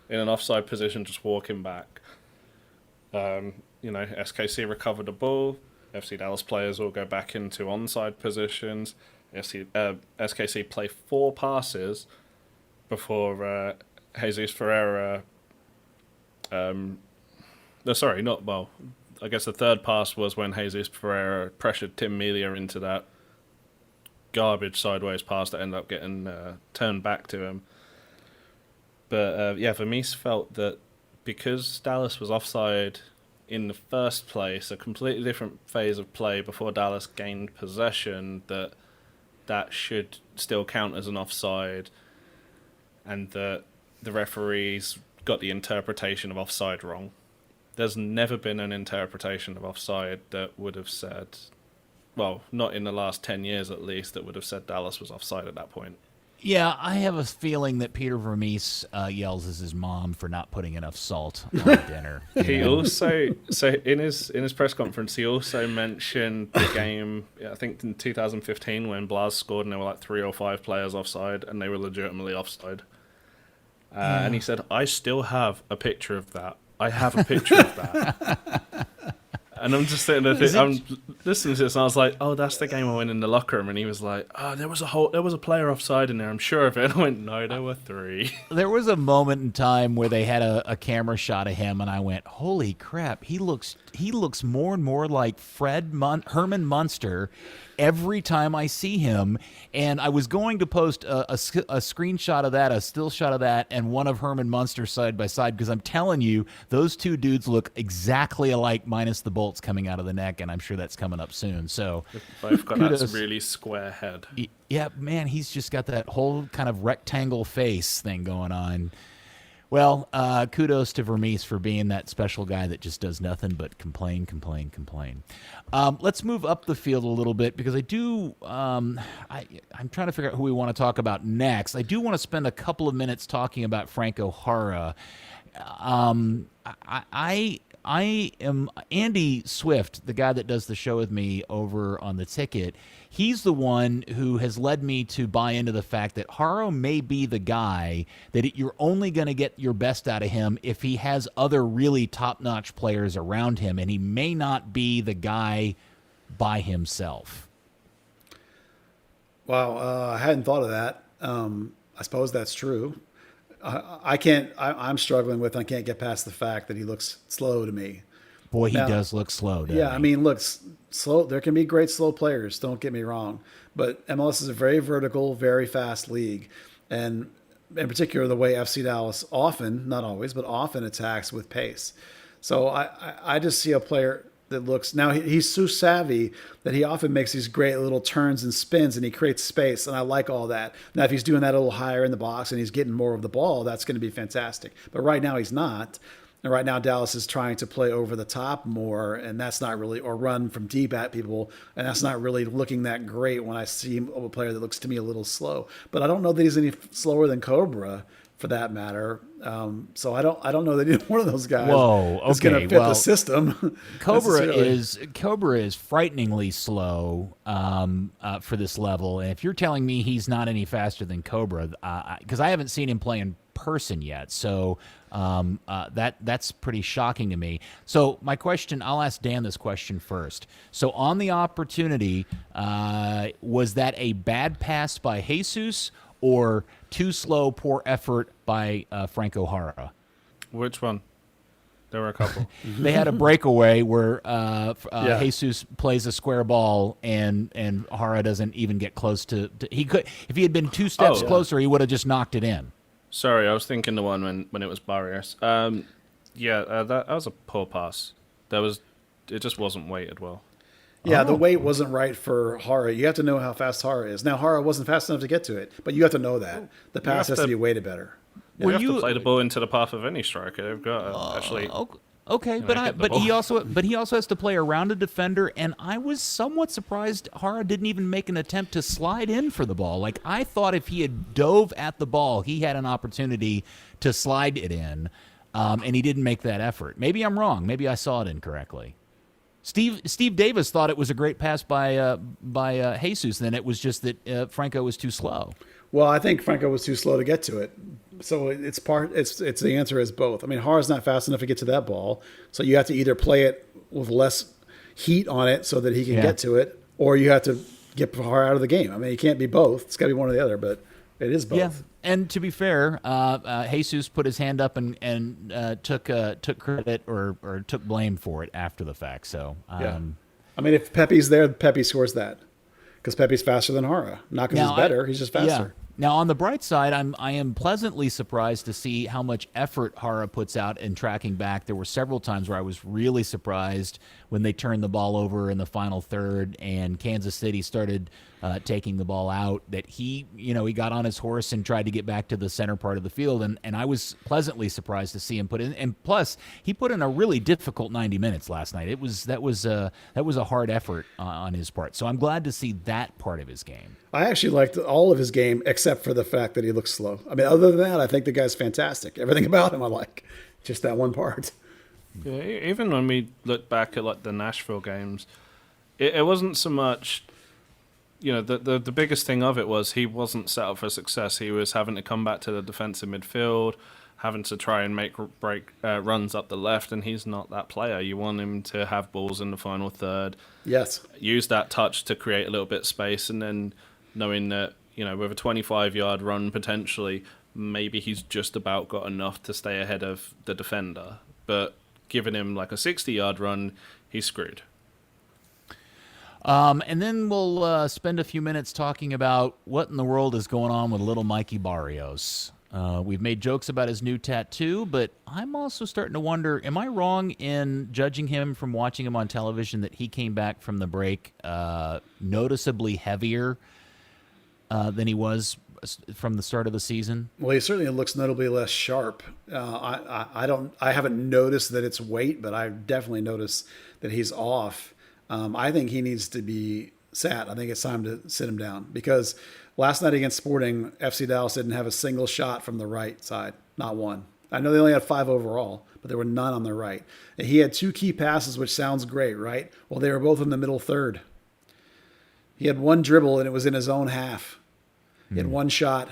[SPEAKER 3] in an offside position just walking back. SKC recovered the ball. FC Dallas players all go back into onside positions. SKC play 4 passes before Jesus Ferreira... I guess the third pass was when Jesus Ferreira pressured Tim Melia into that garbage sideways pass that ended up getting turned back to him. But Vermees felt that because Dallas was offside in the first place, a completely different phase of play before Dallas gained possession, that should still count as an offside, and that the referees got the interpretation of offside wrong. There's never been an interpretation of offside that would have said, well, not in the last 10 years at least, that would have said Dallas was offside at that point.
[SPEAKER 2] Yeah, I have a feeling that Peter Vermees yells at his mom for not putting enough salt on dinner.
[SPEAKER 3] He also, so in his press conference, he also mentioned the game, I think in 2015 when Blas scored and there were like 3 or 5 players offside and they were legitimately offside. And he said, I still have a picture of that. I have a picture of that. And I'm just sitting there, I'm listening to this, and I was like, "Oh, that's the game I went in the locker room." And he was like, "Oh, there was a player offside in there. I'm sure of it." And I went, "No, there were 3."
[SPEAKER 2] There was a moment in time where they had a camera shot of him, and I went, "Holy crap! He looks more and more like Herman Munster every time I see him." And I was going to post a screenshot of that, a still shot of that, and one of Herman Munster side by side, because I'm telling you, those two dudes look exactly alike, minus the bolts coming out of the neck, and I'm sure that's coming up soon. So
[SPEAKER 3] Both got that really square head.
[SPEAKER 2] Yeah, man, he's just got that whole kind of rectangle face thing going on. Well, kudos to Vermees for being that special guy that just does nothing but complain. Let's move up the field a little bit, because I do. I'm trying to figure out who we want to talk about next. I do want to spend a couple of minutes talking about Franco Jara. I am Andy Swift, the guy that does the show with me over on the Ticket. He's the one who has led me to buy into the fact that Haro may be the guy that you're only going to get your best out of him if he has other really top-notch players around him, and he may not be the guy by himself.
[SPEAKER 1] Wow, I hadn't thought of that. I suppose that's true. I'm struggling with, I can't get past the fact that he looks slow to me.
[SPEAKER 2] Boy, he does look slow, doesn't he?
[SPEAKER 1] I mean, look, slow. There can be great slow players, don't get me wrong. But MLS is a very vertical, very fast league. And in particular, the way FC Dallas often, not always, but often attacks with pace. So I just see a player that looks, now he's so savvy that he often makes these great little turns and spins, and he creates space, and I like all that. Now, if he's doing that a little higher in the box and he's getting more of the ball, that's going to be fantastic. But right now he's not. And right now Dallas is trying to play over the top more, and that's not really, or run from deep at people, and that's not really looking that great when I see a player that looks to me a little slow. But I don't know that he's any slower than Cobra, for that matter. So I don't know that either one of those guys is going to fit the system.
[SPEAKER 2] Cobra is frighteningly slow for this level. And if you're telling me he's not any faster than Cobra, because I haven't seen him play in person yet, so that's pretty shocking to me. So my question, I'll ask Dan this question first. So on the opportunity, was that a bad pass by Jesus, or too slow, poor effort by Franco Jara?
[SPEAKER 3] Which one? There were a couple.
[SPEAKER 2] They had a breakaway where Jesus plays a square ball, and Jara doesn't even get close to he could, if he had been 2 steps closer, he would have just knocked it in.
[SPEAKER 3] Sorry, I was thinking the one when it was Barrios. That was a poor pass. It just wasn't weighted well.
[SPEAKER 1] Yeah, the weight wasn't right for Jara. You have to know how fast Jara is. Now, Jara wasn't fast enough to get to it, but you have to know that. The pass has to be weighted better.
[SPEAKER 3] You have to play the ball into the path of any striker. They've got to actually.
[SPEAKER 2] Okay, but he also has to play around a defender, and I was somewhat surprised Jara didn't even make an attempt to slide in for the ball. Like, I thought if he had dove at the ball, he had an opportunity to slide it in, and he didn't make that effort. Maybe I'm wrong. Maybe I saw it incorrectly. Steve Davis thought it was a great pass by Jesus. Then it was just that Franco was too slow.
[SPEAKER 1] Well, I think Franco was too slow to get to it. So it's the answer is both. I mean, Jara's not fast enough to get to that ball, so you have to either play it with less heat on it so that he can get to it, or you have to get Jara out of the game. I mean, it can't be both. It's got to be one or the other, but it is both.
[SPEAKER 2] Yeah. And to be fair, Jesus put his hand up and took credit or took blame for it after the fact. So
[SPEAKER 1] I mean, if Pepe's there, Pepe scores that, because Pepe's faster than Jara. Not because he's better; he's just faster.
[SPEAKER 2] Yeah. Now, on the bright side, I am pleasantly surprised to see how much effort Jara puts out in tracking back. There were several times where I was really surprised when they turned the ball over in the final third and Kansas City started taking the ball out, that he got on his horse and tried to get back to the center part of the field, and I was pleasantly surprised to see him put in. And plus, he put in a really difficult 90 minutes last night. That was a hard effort on his part. So I'm glad to see that part of his game.
[SPEAKER 1] I actually liked all of his game except for the fact that he looks slow. I mean, other than that, I think the guy's fantastic. Everything about him I like. Just that one part.
[SPEAKER 3] Yeah, even when we look back at like the Nashville games, it wasn't so much. The biggest thing of it was he wasn't set up for success. He was having to come back to the defensive midfield. having to try and make break runs up the left, and he's not that player. You want him to have balls in the final third.
[SPEAKER 1] Yes.
[SPEAKER 3] Use that touch to create a little bit of space, and then knowing that, with a 25-yard run potentially, maybe he's just about got enough to stay ahead of the defender. But giving him like a 60-yard run, he's screwed.
[SPEAKER 2] And then we'll spend a few minutes talking about what in the world is going on with little Mikey Barrios. We've made jokes about his new tattoo, but I'm also starting to wonder, am I wrong in judging him from watching him on television that he came back from the break noticeably heavier than he was from the start of the season?
[SPEAKER 1] Well, he certainly looks notably less sharp. I haven't noticed that it's weight, but I definitely noticed that he's off. I think he needs to be sat. I think it's time to sit him down, because last night against Sporting, FC Dallas didn't have a single shot from the right side, not one. I know they only had 5 overall, but there were none on the right. And he had 2 key passes, which sounds great, right? Well, they were both in the middle third. He had 1 dribble, and it was in his own half. He had 1 shot.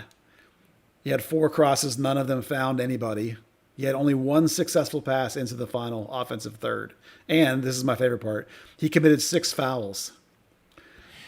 [SPEAKER 1] He had 4 crosses. None of them found anybody. He had only 1 successful pass into the final offensive third. And this is my favorite part. He committed 6 fouls.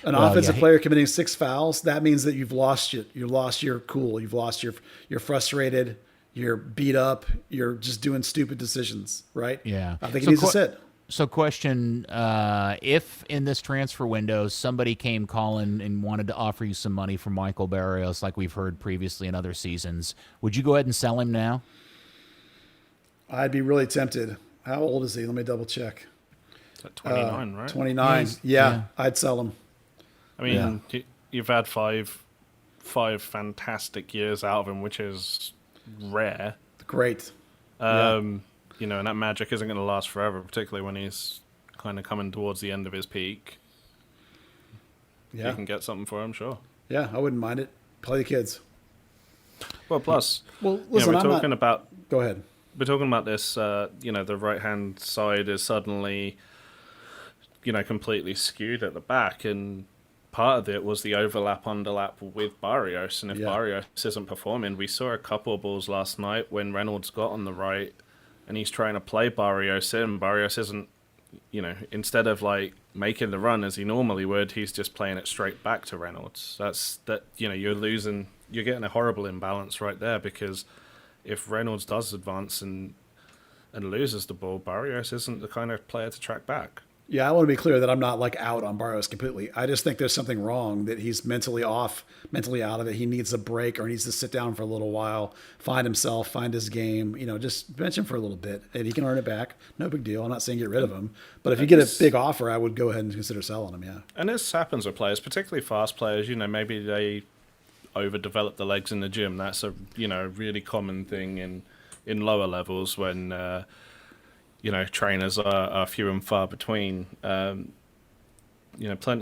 [SPEAKER 1] An offensive player committing 6 fouls, that means that you've lost it. You lost your cool. You've lost you're frustrated. You're beat up. You're just doing stupid decisions, right?
[SPEAKER 2] Yeah.
[SPEAKER 1] I think he needs to sit.
[SPEAKER 2] So question, if in this transfer window somebody came calling and wanted to offer you some money for Michael Barrios like we've heard previously in other seasons, would you go ahead and sell him now?
[SPEAKER 1] I'd be really tempted. How old is he? Let me double check.
[SPEAKER 3] Is that 29, right?
[SPEAKER 1] 29. Yeah, I'd sell him.
[SPEAKER 3] I mean, you've had five fantastic years out of him, which is rare.
[SPEAKER 1] Great.
[SPEAKER 3] And that magic isn't going to last forever, particularly when he's kind of coming towards the end of his peak.
[SPEAKER 1] Yeah.
[SPEAKER 3] You can get something for him, sure.
[SPEAKER 1] Yeah, I wouldn't mind it. Play the kids.
[SPEAKER 3] Well, plus,
[SPEAKER 1] listen,
[SPEAKER 3] we're talking about...
[SPEAKER 1] Go ahead.
[SPEAKER 3] We're talking about this, the right-hand side is suddenly, completely skewed at the back, and part of it was the overlap with Barrios, and if Barrios isn't performing, we saw a couple of balls last night when Reynolds got on the right, and he's trying to play Barrios in. Barrios isn't, instead of like making the run as he normally would, he's just playing it straight back to Reynolds. You're getting a horrible imbalance right there, because if Reynolds does advance and loses the ball, Barrios isn't the kind of player to track back.
[SPEAKER 1] Yeah, I want to be clear that I'm not like out on Barrios completely. I just think there's something wrong, that he's mentally out of it. He needs a break, or needs to sit down for a little while, find himself, find his game. Just bench him for a little bit, and he can earn it back. No big deal. I'm not saying get rid of him, but if you get a big offer, I would go ahead and consider selling him. Yeah.
[SPEAKER 3] And this happens with players, particularly fast players. Maybe they overdevelop the legs in the gym. That's a really common thing in lower levels when. Trainers are few and far between. Plenty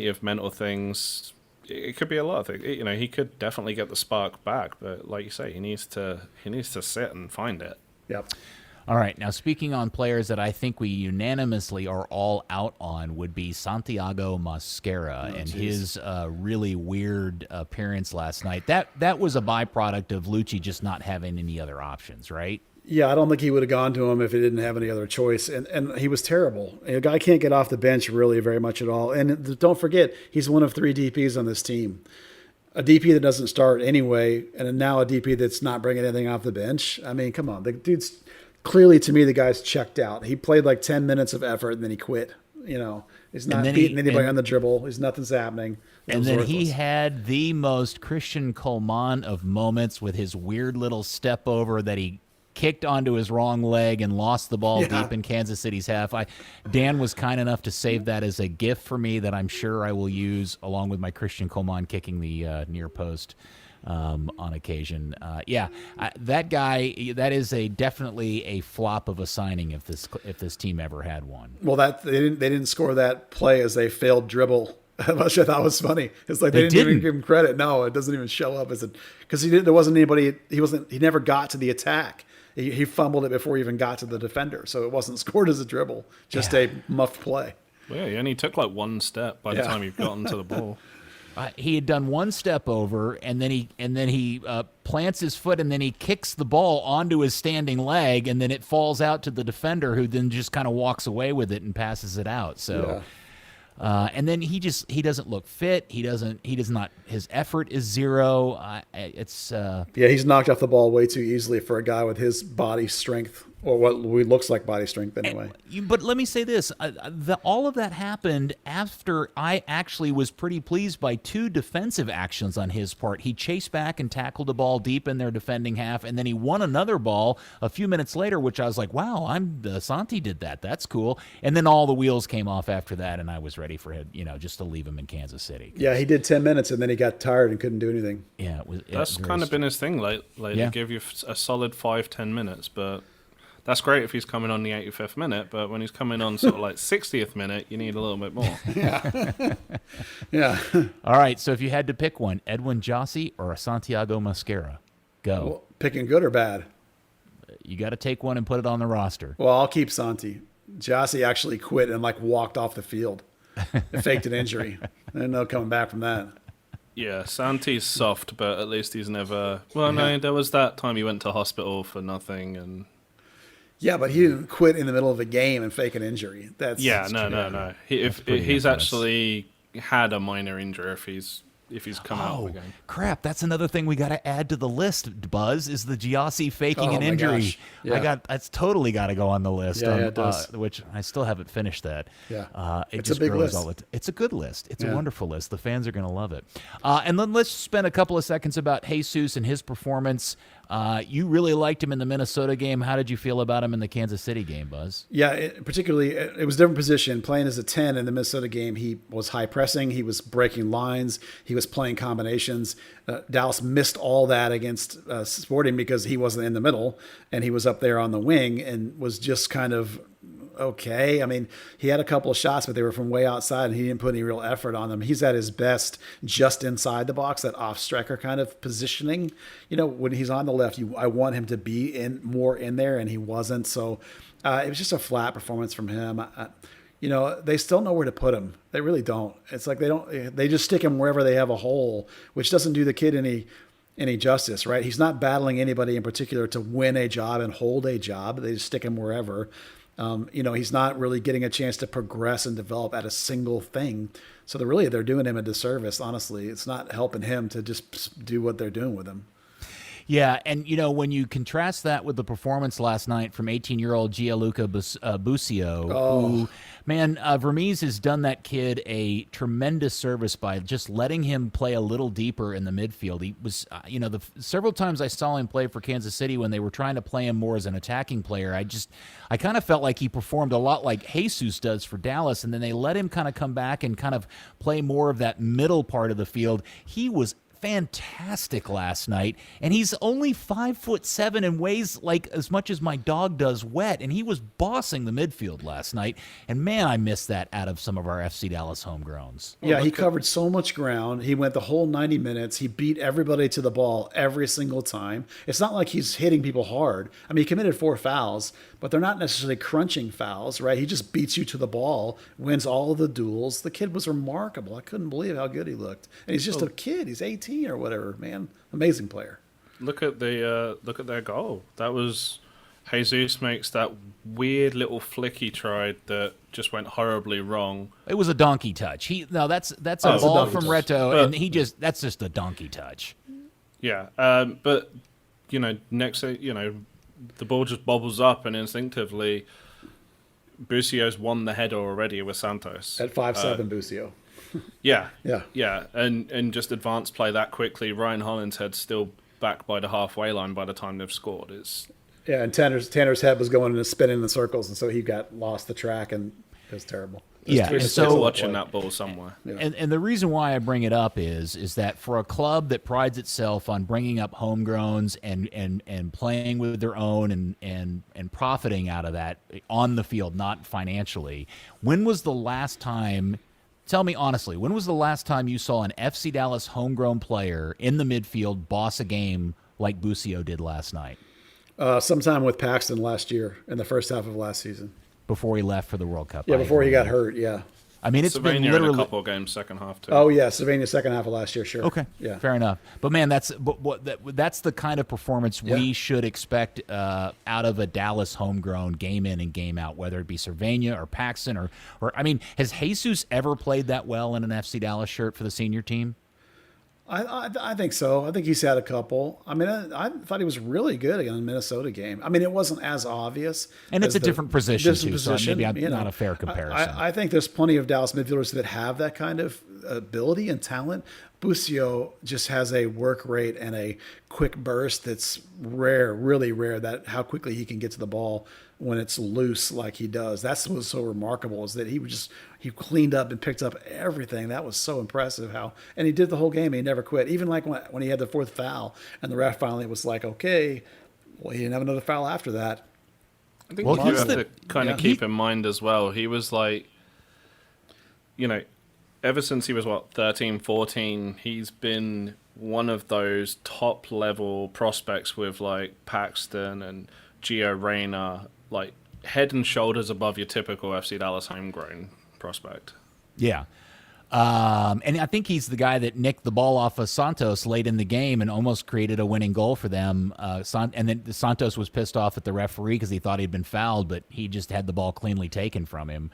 [SPEAKER 3] of mental things. It could be a lot of things. He could definitely get the spark back, but like you say, he needs to sit and find it.
[SPEAKER 1] Yep.
[SPEAKER 2] All right. Now, speaking on players that I think we unanimously are all out on, would be Santiago Mosquera and his really weird appearance last night. That was a byproduct of Lucci just not having any other options, right?
[SPEAKER 1] Yeah, I don't think he would have gone to him if he didn't have any other choice. And he was terrible. A guy can't get off the bench really very much at all. And don't forget, he's one of 3 DPs on this team. A DP that doesn't start anyway, and now a DP that's not bringing anything off the bench. I mean, come on. The dude's clearly, to me, the guy's checked out. He played like 10 minutes of effort, and then he quit. He's not beating anybody on the dribble. Nothing's happening.
[SPEAKER 2] And then he had the most Christian Coleman of moments with his weird little step over that he kicked onto his wrong leg and lost the ball deep in Kansas City's half. Dan was kind enough to save that as a gift for me that I'm sure I will use along with my Christian Coleman kicking the near post on occasion. That guy, that is definitely a flop of a signing if this team ever had one.
[SPEAKER 1] Well, they didn't score that play as a failed dribble, which I thought was funny. It's like they didn't even give him credit. No, it doesn't even show up because there wasn't anybody. He never got to the attack. He fumbled it before he even got to the defender, so it wasn't scored as a dribble, just a muffed play.
[SPEAKER 3] Well, yeah, he only took like one step by the time he'd gotten to the ball.
[SPEAKER 2] He had done one step over, and then he plants his foot, and then he kicks the ball onto his standing leg, and then it falls out to the defender, who then just kind of walks away with it and passes it out. So. Yeah. And then he doesn't look fit. He does not. His effort is zero.
[SPEAKER 1] He's knocked off the ball way too easily for a guy with his body strength, or what looks like body strength anyway.
[SPEAKER 2] But let me say this: all of that happened after I actually was pretty pleased by two defensive actions on his part. He chased back and tackled the ball deep in their defending half, and then he won another ball a few minutes later, which I was like, "Wow, Santi did that. That's cool." And then all the wheels came off after that, and I was ready for him, just to leave him in Kansas City.
[SPEAKER 1] Yeah, he did 10 minutes, and then he got tired and couldn't do anything.
[SPEAKER 2] Yeah,
[SPEAKER 3] that's kind of been his thing lately. Yeah. Give you a solid 5-10 minutes, but that's great if he's coming on the 85th minute. But when he's coming on sort of like 60th minute, you need a little bit more.
[SPEAKER 1] Yeah.
[SPEAKER 2] All right, so if you had to pick one, Edwin Jossi or a Santiago Mosquera, go.
[SPEAKER 1] Well, picking good or bad?
[SPEAKER 2] You got to take one and put it on the roster.
[SPEAKER 1] Well, I'll keep Santi. Jossi actually quit and walked off the field. It faked an injury. There's no coming back from that.
[SPEAKER 3] Yeah, Santi's soft, but at least he's never... Well, no, there was that time he went to hospital for nothing. And
[SPEAKER 1] yeah, but he didn't quit in the middle of a game and fake an injury. That's
[SPEAKER 3] no. He's actually had a minor injury if he's come out of the game.
[SPEAKER 2] Crap, that's another thing we got to add to the list, Buzz, is the Giassi faking an injury. Yeah. That's totally got to go on the list,
[SPEAKER 1] it does.
[SPEAKER 2] Which I still haven't finished that.
[SPEAKER 1] Yeah.
[SPEAKER 2] It's
[SPEAKER 1] a big list.
[SPEAKER 2] It's a good list. It's a wonderful list. The fans are going to love it. And then let's spend a couple of seconds about Jesus and his performance. You really liked him in the Minnesota game. How did you feel about him in the Kansas City game, Buzz?
[SPEAKER 1] Yeah, particularly, it was a different position. Playing as a 10 in the Minnesota game, he was high pressing. He was breaking lines. He was playing combinations. Dallas missed all that against Sporting because he wasn't in the middle, and he was up there on the wing and was just kind of okay. I mean, he had a couple of shots, but they were from way outside, and he didn't put any real effort on them. He's at his best just inside the box, that off-striker kind of positioning. When he's on the left, I want him to be more in there, and he wasn't. So it was just a flat performance from him. They still know where to put him. They really don't. It's like they just stick him wherever they have a hole, which doesn't do the kid any justice, right? He's not battling anybody in particular to win a job and hold a job. They just stick him wherever. He's not really getting a chance to progress and develop at a single thing. So they're doing him a disservice, honestly. It's not helping him to just do what they're doing with him.
[SPEAKER 2] Yeah, and when you contrast that with the performance last night from 18-year-old Gianluca Busio, who, man, Vermees has done that kid a tremendous service by just letting him play a little deeper in the midfield. He was, several times I saw him play for Kansas City when they were trying to play him more as an attacking player. I kind of felt like he performed a lot like Jesus does for Dallas, and then they let him kind of come back and kind of play more of that middle part of the field. He was fantastic last night, and he's only 5'7" and weighs like as much as my dog does wet, and he was bossing the midfield last night, and man, I missed that out of some of our FC Dallas homegrowns.
[SPEAKER 1] Yeah, he covered so much ground. He went the whole 90 minutes. He beat everybody to the ball every single time. It's not like he's hitting people hard. I mean, he committed 4 fouls, but they're not necessarily crunching fouls, right? He just beats you to the ball, wins all of the duels. The kid was remarkable. I couldn't believe how good he looked. And he's just a kid. He's 18 or whatever, man. Amazing player.
[SPEAKER 3] Look at their goal. That was Jesus makes that weird little flick he tried that just went horribly wrong.
[SPEAKER 2] It was a donkey touch. That's a ball from Reto, and that's just a donkey touch.
[SPEAKER 3] Yeah, but next the ball just bobbles up, and instinctively Busio's won the header already with Santos
[SPEAKER 1] at 5'7". Busio.
[SPEAKER 3] Yeah, and just advanced play that quickly. Ryan Hollinshead's still back by the halfway line by the time they've scored.
[SPEAKER 1] And Tanner's head was going and spinning in circles, and so he lost the track, and it was terrible.
[SPEAKER 2] And
[SPEAKER 3] so watching that ball somewhere.
[SPEAKER 2] Yeah. And the reason why I bring it up is that for a club that prides itself on bringing up homegrowns and playing with their own and profiting out of that on the field, not financially, when was the last time? Tell me honestly, when was the last time you saw an FC Dallas homegrown player in the midfield boss a game like Busio did last night?
[SPEAKER 1] Sometime with Paxton last year in the first half of last season.
[SPEAKER 2] Before he left for the World Cup.
[SPEAKER 1] Yeah, before he got hurt, yeah.
[SPEAKER 2] I mean, it's been
[SPEAKER 3] Sylvania in
[SPEAKER 2] literally
[SPEAKER 3] a couple of games second half too.
[SPEAKER 1] Oh yeah, Sylvania second half of last year, sure.
[SPEAKER 2] okay.
[SPEAKER 1] Yeah.
[SPEAKER 2] Fair enough. But man, that's the kind of performance we should expect out of a Dallas homegrown game in and game out, whether it be Sylvania or Paxton or I mean, has Jesus ever played that well in an FC Dallas shirt for the senior team?
[SPEAKER 1] I think so. I think he's had a couple. I mean, I thought he was really good in the Minnesota game. I mean, it wasn't as obvious.
[SPEAKER 2] And it's a different position, too, so maybe
[SPEAKER 1] you know,
[SPEAKER 2] not a fair comparison.
[SPEAKER 1] I think there's plenty of Dallas midfielders that have that kind of ability and talent. Busio just has a work rate and a quick burst that's rare, really rare, that how quickly he can get to the ball when it's loose like he does. That's what's so remarkable, is that he cleaned up and picked up everything. That was so impressive and he did the whole game. He never quit. Even like when he had the fourth foul and the ref finally was like, okay, well, he didn't have another foul after that.
[SPEAKER 3] I think you have to kind of keep in mind as well, he was like, you know, ever since he was, 13, 14, he's been one of those top-level prospects with, like, Paxton and Gio Reyna, like, head and shoulders above your typical FC Dallas homegrown prospect.
[SPEAKER 2] Yeah. And I think he's the guy that nicked the ball off of Santos late in the game and almost created a winning goal for them. And then Santos was pissed off at the referee because he thought he'd been fouled, but he just had the ball cleanly taken from him.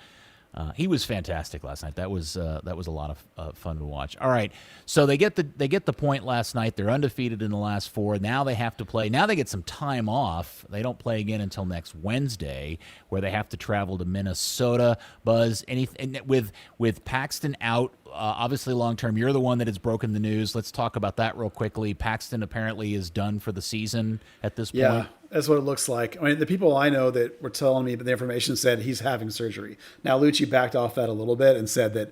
[SPEAKER 2] He was fantastic last night. That was a lot of fun to watch. All right, so they get the point last night. They're undefeated in the last 4. Now they have to play. Now they get some time off. They don't play again until next Wednesday, where they have to travel to Minnesota. Buzz, anything with Paxton out, obviously long term. You're the one that has broken the news. Let's talk about that real quickly. Paxton apparently is done for the season at this point.
[SPEAKER 1] Yeah, that's what it looks like. I mean, the people I know that were telling me, but the information said he's having surgery. Now, Lucci backed off that a little bit and said that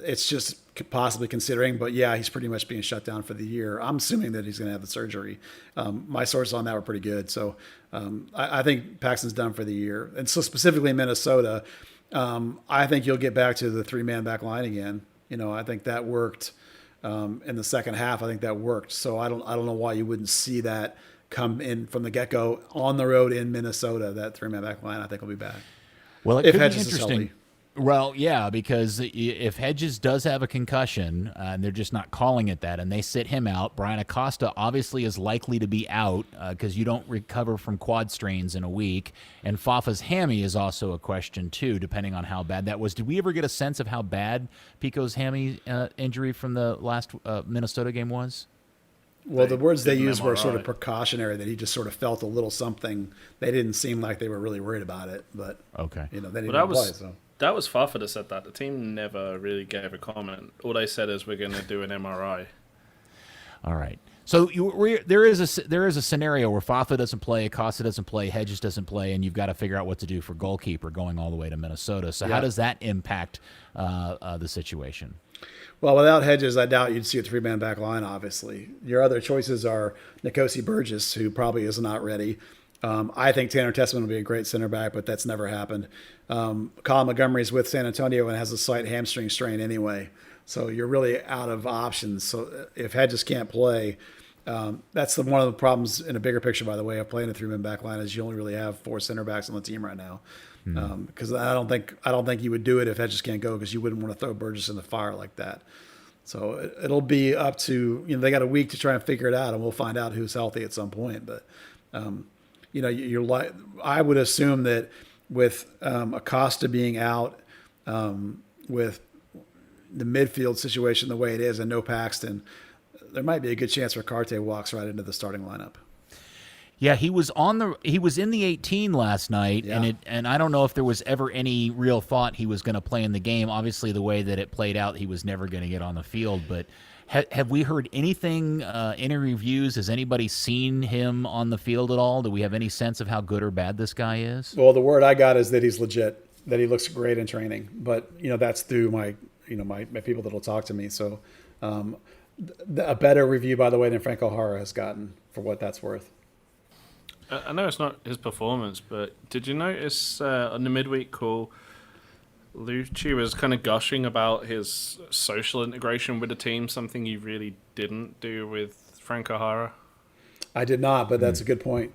[SPEAKER 1] it's just possibly considering, but yeah, he's pretty much being shut down for the year. I'm assuming that he's going to have the surgery. My sources on that were pretty good. So I think Paxton's done for the year. And so specifically in Minnesota, I think you'll get back to the 3-man back line again. You know, I think that worked in the second half. I think that worked. So I don't know why you wouldn't see that come in from the get-go on the road in Minnesota. That 3-man back line, I think, will be back.
[SPEAKER 2] Well, it
[SPEAKER 1] if
[SPEAKER 2] could
[SPEAKER 1] Hedges
[SPEAKER 2] be
[SPEAKER 1] is
[SPEAKER 2] interesting.
[SPEAKER 1] healthy.
[SPEAKER 2] Well, yeah, because if Hedges does have a concussion, and they're just not calling it that, and they sit him out, Bryan Acosta obviously is likely to be out because you don't recover from quad strains in a week. And Fafa's hammy is also a question, too, depending on how bad that was. Did we ever get a sense of how bad Pico's hammy injury from the last Minnesota game was?
[SPEAKER 1] Well, the words they used were sort of precautionary, that he just sort of felt a little something. They didn't seem like they were really worried about it, but
[SPEAKER 2] okay,
[SPEAKER 1] you know, they didn't play. So
[SPEAKER 3] that was Fafa that said that. The team never really gave a comment. All they said is, we're going to do an MRI.
[SPEAKER 2] All right. So there is a scenario where Fafa doesn't play, Acosta doesn't play, Hedges doesn't play, and you've got to figure out what to do for goalkeeper going all the way to Minnesota. So how does that impact the situation?
[SPEAKER 1] Well, without Hedges, I doubt you'd see a 3-man back line, obviously. Your other choices are Nikosi Burgess, who probably is not ready. I think Tanner Tessman will be a great center back, but that's never happened. Colin Montgomery's with San Antonio and has a slight hamstring strain anyway. So you're really out of options. So if Hedges can't play, that's one of the problems in a bigger picture, by the way, of playing a 3-man back line, is you only really have 4 center backs on the team right now. Because I don't think you would do it if Hedges can't go, because you wouldn't want to throw Burgess in the fire like that. So it'll be up to, they got a week to try and figure it out, and we'll find out who's healthy at some point. But I would assume that with Acosta being out, with the midfield situation the way it is, and no Paxton, there might be a good chance Ricarte walks right into the starting lineup.
[SPEAKER 2] Yeah, he was in the 18 last night, and I don't know if there was ever any real thought he was going to play in the game. Obviously, the way that it played out, he was never going to get on the field. But have we heard anything, any reviews? Has anybody seen him on the field at all? Do we have any sense of how good or bad this guy is?
[SPEAKER 1] Well, the word I got is that he's legit, that he looks great in training. But that's through my people that will talk to me. So a better review, by the way, than Frank O'Hara has gotten, for what that's worth.
[SPEAKER 3] I know it's not his performance, but did you notice on the midweek call, Lucci was kind of gushing about his social integration with the team, something he really didn't do with Frank O'Hara?
[SPEAKER 1] I did not, but that's a good point.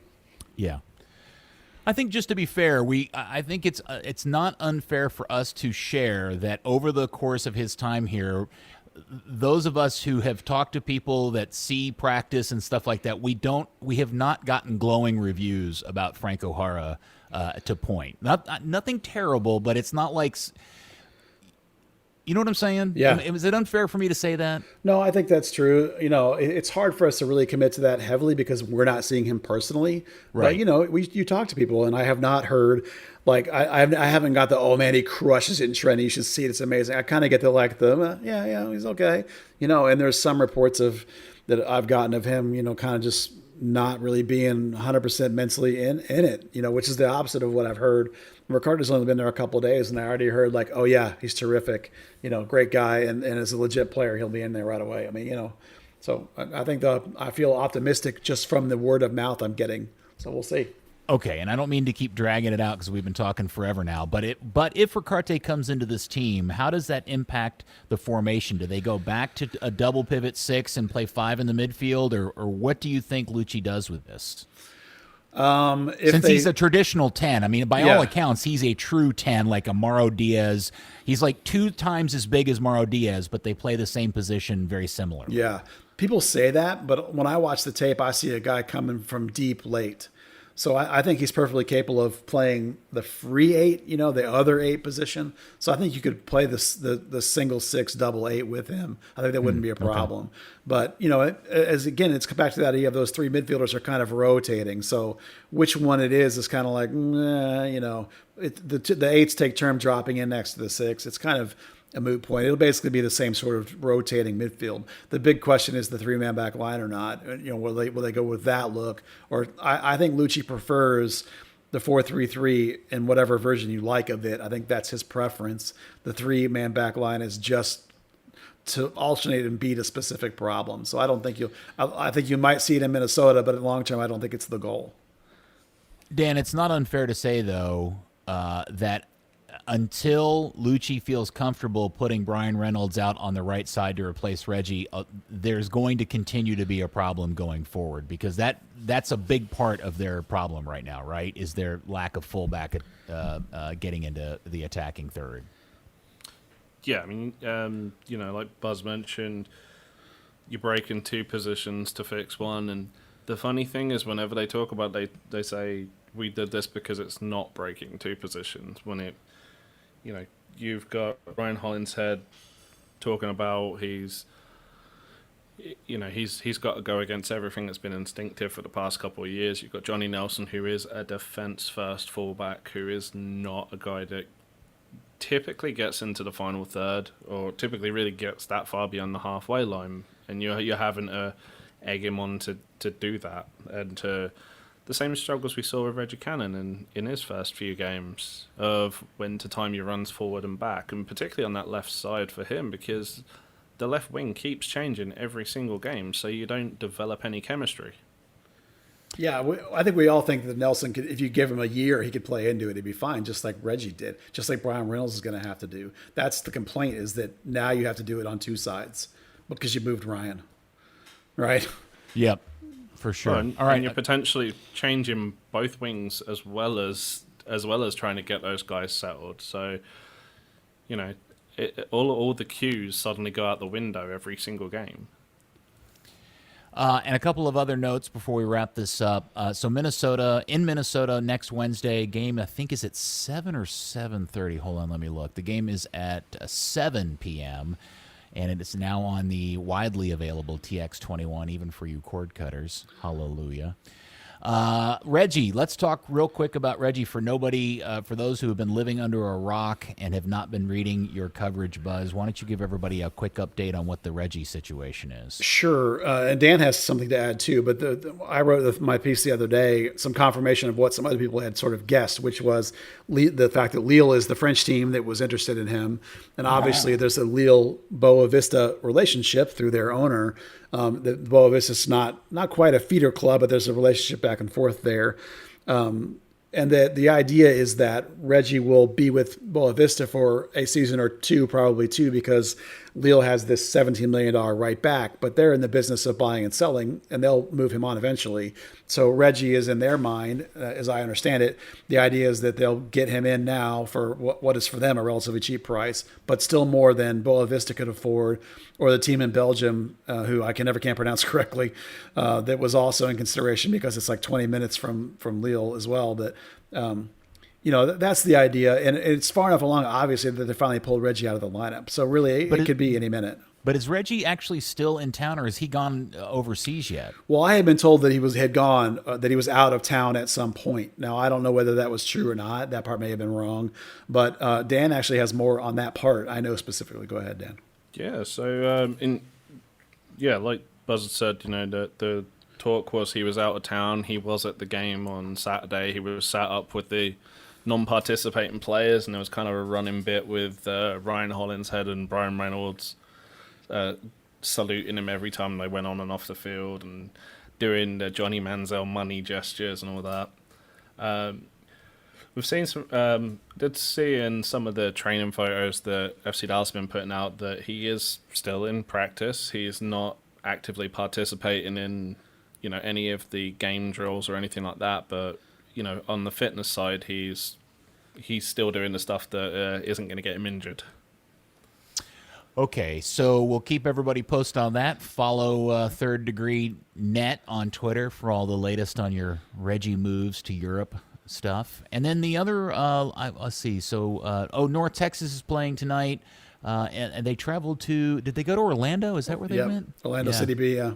[SPEAKER 2] Yeah. I think just to be fair, I think it's not unfair for us to share that over the course of his time here, those of us who have talked to people that see practice and stuff like that, we have not gotten glowing reviews about Frank O'Hara to point. Nothing terrible, but it's not like. You know what I'm saying?
[SPEAKER 1] Yeah.
[SPEAKER 2] Is it unfair for me to say that?
[SPEAKER 1] No, I think that's true. It's hard for us to really commit to that heavily because we're not seeing him personally.
[SPEAKER 2] Right.
[SPEAKER 1] But, you talk to people, and I have not heard, like, I haven't got the, oh, man, he crushes it in Trent. You should see it. It's amazing. I kind of get yeah, he's okay. And there's some reports that I've gotten of him, kind of just not really being 100% mentally in it, which is the opposite of what I've heard. Ricardo's only been there a couple of days, and I already heard, like, oh, yeah, he's terrific, great guy, and is a legit player. He'll be in there right away. I mean, so I think I feel optimistic just from the word of mouth I'm getting. So we'll see.
[SPEAKER 2] Okay, and I don't mean to keep dragging it out because we've been talking forever now, but if Ricarte comes into this team, how does that impact the formation? Do they go back to a double pivot 6 and play 5 in the midfield, or what do you think Lucci does with this? Since he's a traditional 10, I mean, by all accounts, he's a true 10, like a Mauro Diaz. He's like 2 times as big as Mauro Diaz, but they play the same position very similar.
[SPEAKER 1] Yeah, people say that, but when I watch the tape, I see a guy coming from deep late. So I think he's perfectly capable of playing the free 8, the other 8 position. So I think you could play the single 6, double 8 with him. I think that wouldn't be a problem. Okay. But, it's come back to that idea of those 3 midfielders are kind of rotating. So which one it is kind of like, the 8s take turn dropping in next to the 6. It's kind of a moot point. It'll basically be the same sort of rotating midfield. The big question is the 3-man back line or not. Will they go with that look? Or I think Lucci prefers the 4-3-3 in whatever version you like of it. I think that's his preference. The 3-man back line is just to alternate and beat a specific problem. So I don't think I think you might see it in Minnesota, but in the long term, I don't think it's the goal.
[SPEAKER 2] Dan, it's not unfair to say though that until Lucci feels comfortable putting Brian Reynolds out on the right side to replace Reggie, there's going to continue to be a problem going forward because that's a big part of their problem right now, right? Is their lack of fullback getting into the attacking third.
[SPEAKER 3] Yeah, I mean, like Buzz mentioned, you break in 2 positions to fix one, and the funny thing is whenever they talk about they say we did this because it's not breaking 2 positions when it. You've got Ryan Hollinshead talking about he's got to go against everything that's been instinctive for the past couple of years. You've got Johnny Nelson, who is a defense-first fullback, who is not a guy that typically gets into the final third or typically really gets that far beyond the halfway line, and you're having to egg him on to do that and to. The same struggles we saw with Reggie Cannon in his first few games of when to time your runs forward and back, and particularly on that left side for him because the left wing keeps changing every single game, so you don't develop any chemistry.
[SPEAKER 1] Yeah, I think we all think that Nelson could, if you give him a year, he could play into it. He'd be fine, just like Reggie did, just like Brian Reynolds is going to have to do. That's the complaint is that now you have to do it on 2 sides because you moved Ryan, right?
[SPEAKER 2] Yep. For sure.
[SPEAKER 3] All right. And you're potentially changing both wings as well as trying to get those guys settled. So, all the cues suddenly go out the window every single game.
[SPEAKER 2] And a couple of other notes before we wrap this up. So in Minnesota next Wednesday, game I think is at 7 or 7:30. Hold on, let me look. The game is at 7 p.m., and it is now on the widely available TX21, even for you cord cutters. Hallelujah. Reggie, let's talk real quick about Reggie for those who have been living under a rock and have not been reading your coverage, Buzz. Why don't you give everybody a quick update on what the Reggie situation is? Sure.
[SPEAKER 1] And Dan has something to add too, but I wrote my piece the other day, some confirmation of what some other people had sort of guessed, which was the fact that Lille is the French team that was interested in him. And obviously there's a Lille-Boa Vista relationship through their owner. The Boa Vista is not quite a feeder club, but there's a relationship back and forth there. And the idea is that Reggie will be with Boa Vista for a season or 2, probably 2, because Lille has this $17 million right back, but they're in the business of buying and selling, and they'll move him on eventually. So Reggie is in their mind, as I understand it. The idea is that they'll get him in now for what is for them a relatively cheap price, but still more than Boa Vista could afford, or the team in Belgium, who I can't pronounce correctly, that was also in consideration because it's like 20 minutes from Lille as well. But that's the idea, and it's far enough along, obviously, that they finally pulled Reggie out of the lineup. So really, it could be any minute.
[SPEAKER 2] But is Reggie actually still in town, or has he gone overseas yet?
[SPEAKER 1] Well, I had been told that he was out of town at some point. Now, I don't know whether that was true or not. That part may have been wrong. But Dan actually has more on that part. I know specifically. Go ahead, Dan.
[SPEAKER 3] Yeah. So, like Buzz said, the talk was he was out of town. He was at the game on Saturday. He was sat up with the non-participating players, and there was kind of a running bit with Ryan Hollinshead and Brian Reynolds saluting him every time they went on and off the field and doing the Johnny Manziel money gestures and all that. We've seen did see in some of the training photos that FC Dallas have been putting out that he is still in practice. He's not actively participating in, any of the game drills or anything like that, but on the fitness side, he's still doing the stuff that isn't going to get him injured.
[SPEAKER 2] Okay, so we'll keep everybody posted on that. Follow Third Degree Net on Twitter for all the latest on your Reggie moves to Europe stuff. And then the other, let's see. So, North Texas is playing tonight, and they traveled to. Did they go to Orlando? Is that where they went?
[SPEAKER 1] Orlando City B. Yeah.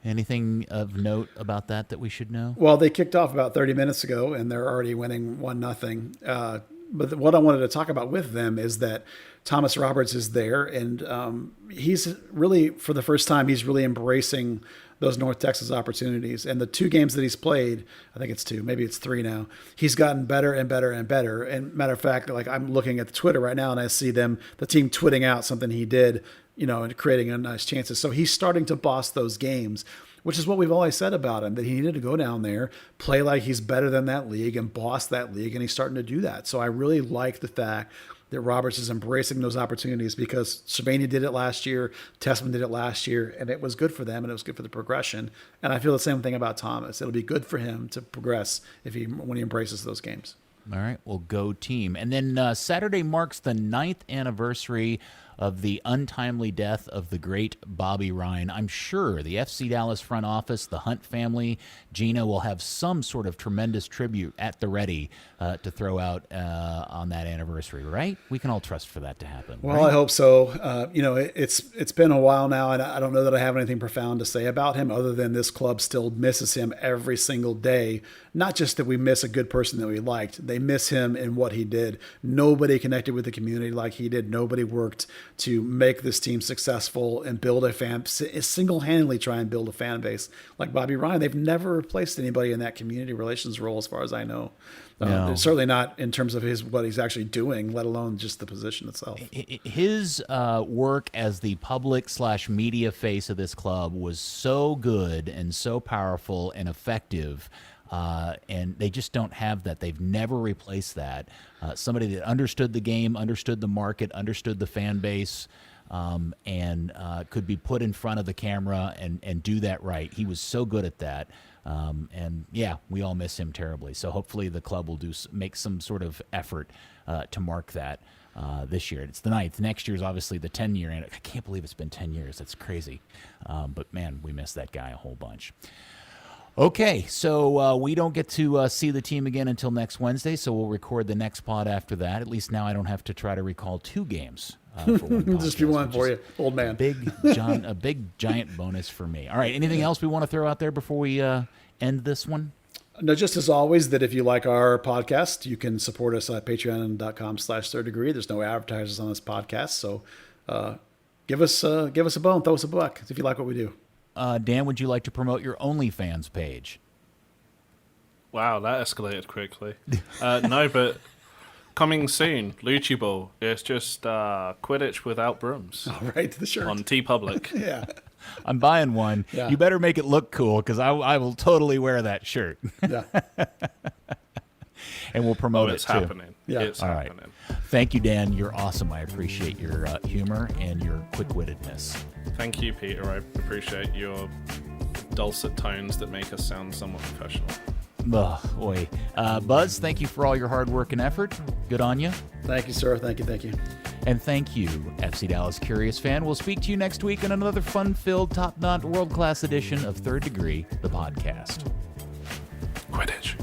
[SPEAKER 2] Anything of note about that we should know?
[SPEAKER 1] Well, they kicked off about 30 minutes ago, and they're already winning 1-0. But what I wanted to talk about with them is that Thomas Roberts is there, and he's really, for the first time, he's really embracing those North Texas opportunities. And the 2 games that he's played, I think it's 2, maybe it's 3 now, he's gotten better and better and better. And matter of fact, like I'm looking at the Twitter right now, and I see the team twitting out something he did, and creating a nice chances. So he's starting to boss those games, which is what we've always said about him, that he needed to go down there, play like he's better than that league, and boss that league, and he's starting to do that. So I really like the fact that Roberts is embracing those opportunities, because Sylvania did it last year, Tessman did it last year, and it was good for them, and it was good for the progression. And I feel the same thing about Thomas. It'll be good for him to progress when he embraces those games.
[SPEAKER 2] All right, well, go team. And then Saturday marks the 9th anniversary of the untimely death of the great Bobby Ryan. I'm sure the FC Dallas front office, the Hunt family, Gina will have some sort of tremendous tribute at the ready to throw out on that anniversary, right? We can all trust for that to happen.
[SPEAKER 1] Well,
[SPEAKER 2] right?
[SPEAKER 1] I hope so. It's been a while now, and I don't know that I have anything profound to say about him other than this club still misses him every single day. Not just that we miss a good person that we liked. They miss him in what he did. Nobody connected with the community like he did. Nobody worked to make this team successful and build single-handedly try and build a fan base like Bobby Ryan. They've never replaced anybody in that community relations role, as far as I know.
[SPEAKER 2] No.
[SPEAKER 1] Certainly not in terms of what he's actually doing, let alone just the position itself.
[SPEAKER 2] His work as the public/media face of this club was so good and so powerful and effective. And they just don't have that. They've never replaced that. Somebody that understood the game, understood the market, understood the fan base, and could be put in front of the camera and do that right. He was so good at that. And yeah, we all miss him terribly. So hopefully the club will make some sort of effort to mark that this year. It's the 9th. Next year is obviously the 10-year. And I can't believe it's been 10 years. That's crazy. But man, we miss that guy a whole bunch. Okay, so we don't get to see the team again until next Wednesday, so we'll record the next pod after that. At least now I don't have to try to recall 2 games for one podcast.
[SPEAKER 1] Just be one for you, old man.
[SPEAKER 2] A big giant bonus for me. All right, anything else we want to throw out there before we end this one?
[SPEAKER 1] No, just as always, that if you like our podcast, you can support us at patreon.com/Third Degree. There's no advertisers on this podcast, so give us a bone, throw us a buck if you like what we do.
[SPEAKER 2] Dan, would you like to promote your OnlyFans page?
[SPEAKER 3] Wow, that escalated quickly. No, but coming soon, Luchi Ball. It's just Quidditch without brooms.
[SPEAKER 1] All right, the shirt.
[SPEAKER 3] On TeePublic.
[SPEAKER 1] Yeah.
[SPEAKER 2] I'm buying one. Yeah. You better make it look cool, because I will totally wear that shirt.
[SPEAKER 1] Yeah.
[SPEAKER 2] And we'll promote
[SPEAKER 3] it's
[SPEAKER 2] it, too.
[SPEAKER 3] Happening.
[SPEAKER 1] Yeah.
[SPEAKER 3] It's
[SPEAKER 2] All
[SPEAKER 3] happening.
[SPEAKER 2] Right. Thank you, Dan. You're awesome. I appreciate your humor and your quick-wittedness.
[SPEAKER 3] Thank you, Peter. I appreciate your dulcet tones that make us sound somewhat professional.
[SPEAKER 2] Boy. Buzz, thank you for all your hard work and effort. Good on you.
[SPEAKER 1] Thank you, sir. Thank you.
[SPEAKER 2] And thank you, FC Dallas Curious fan. We'll speak to you next week in another fun-filled, top-notch, world-class edition of Third Degree, the podcast.
[SPEAKER 3] Quidditch.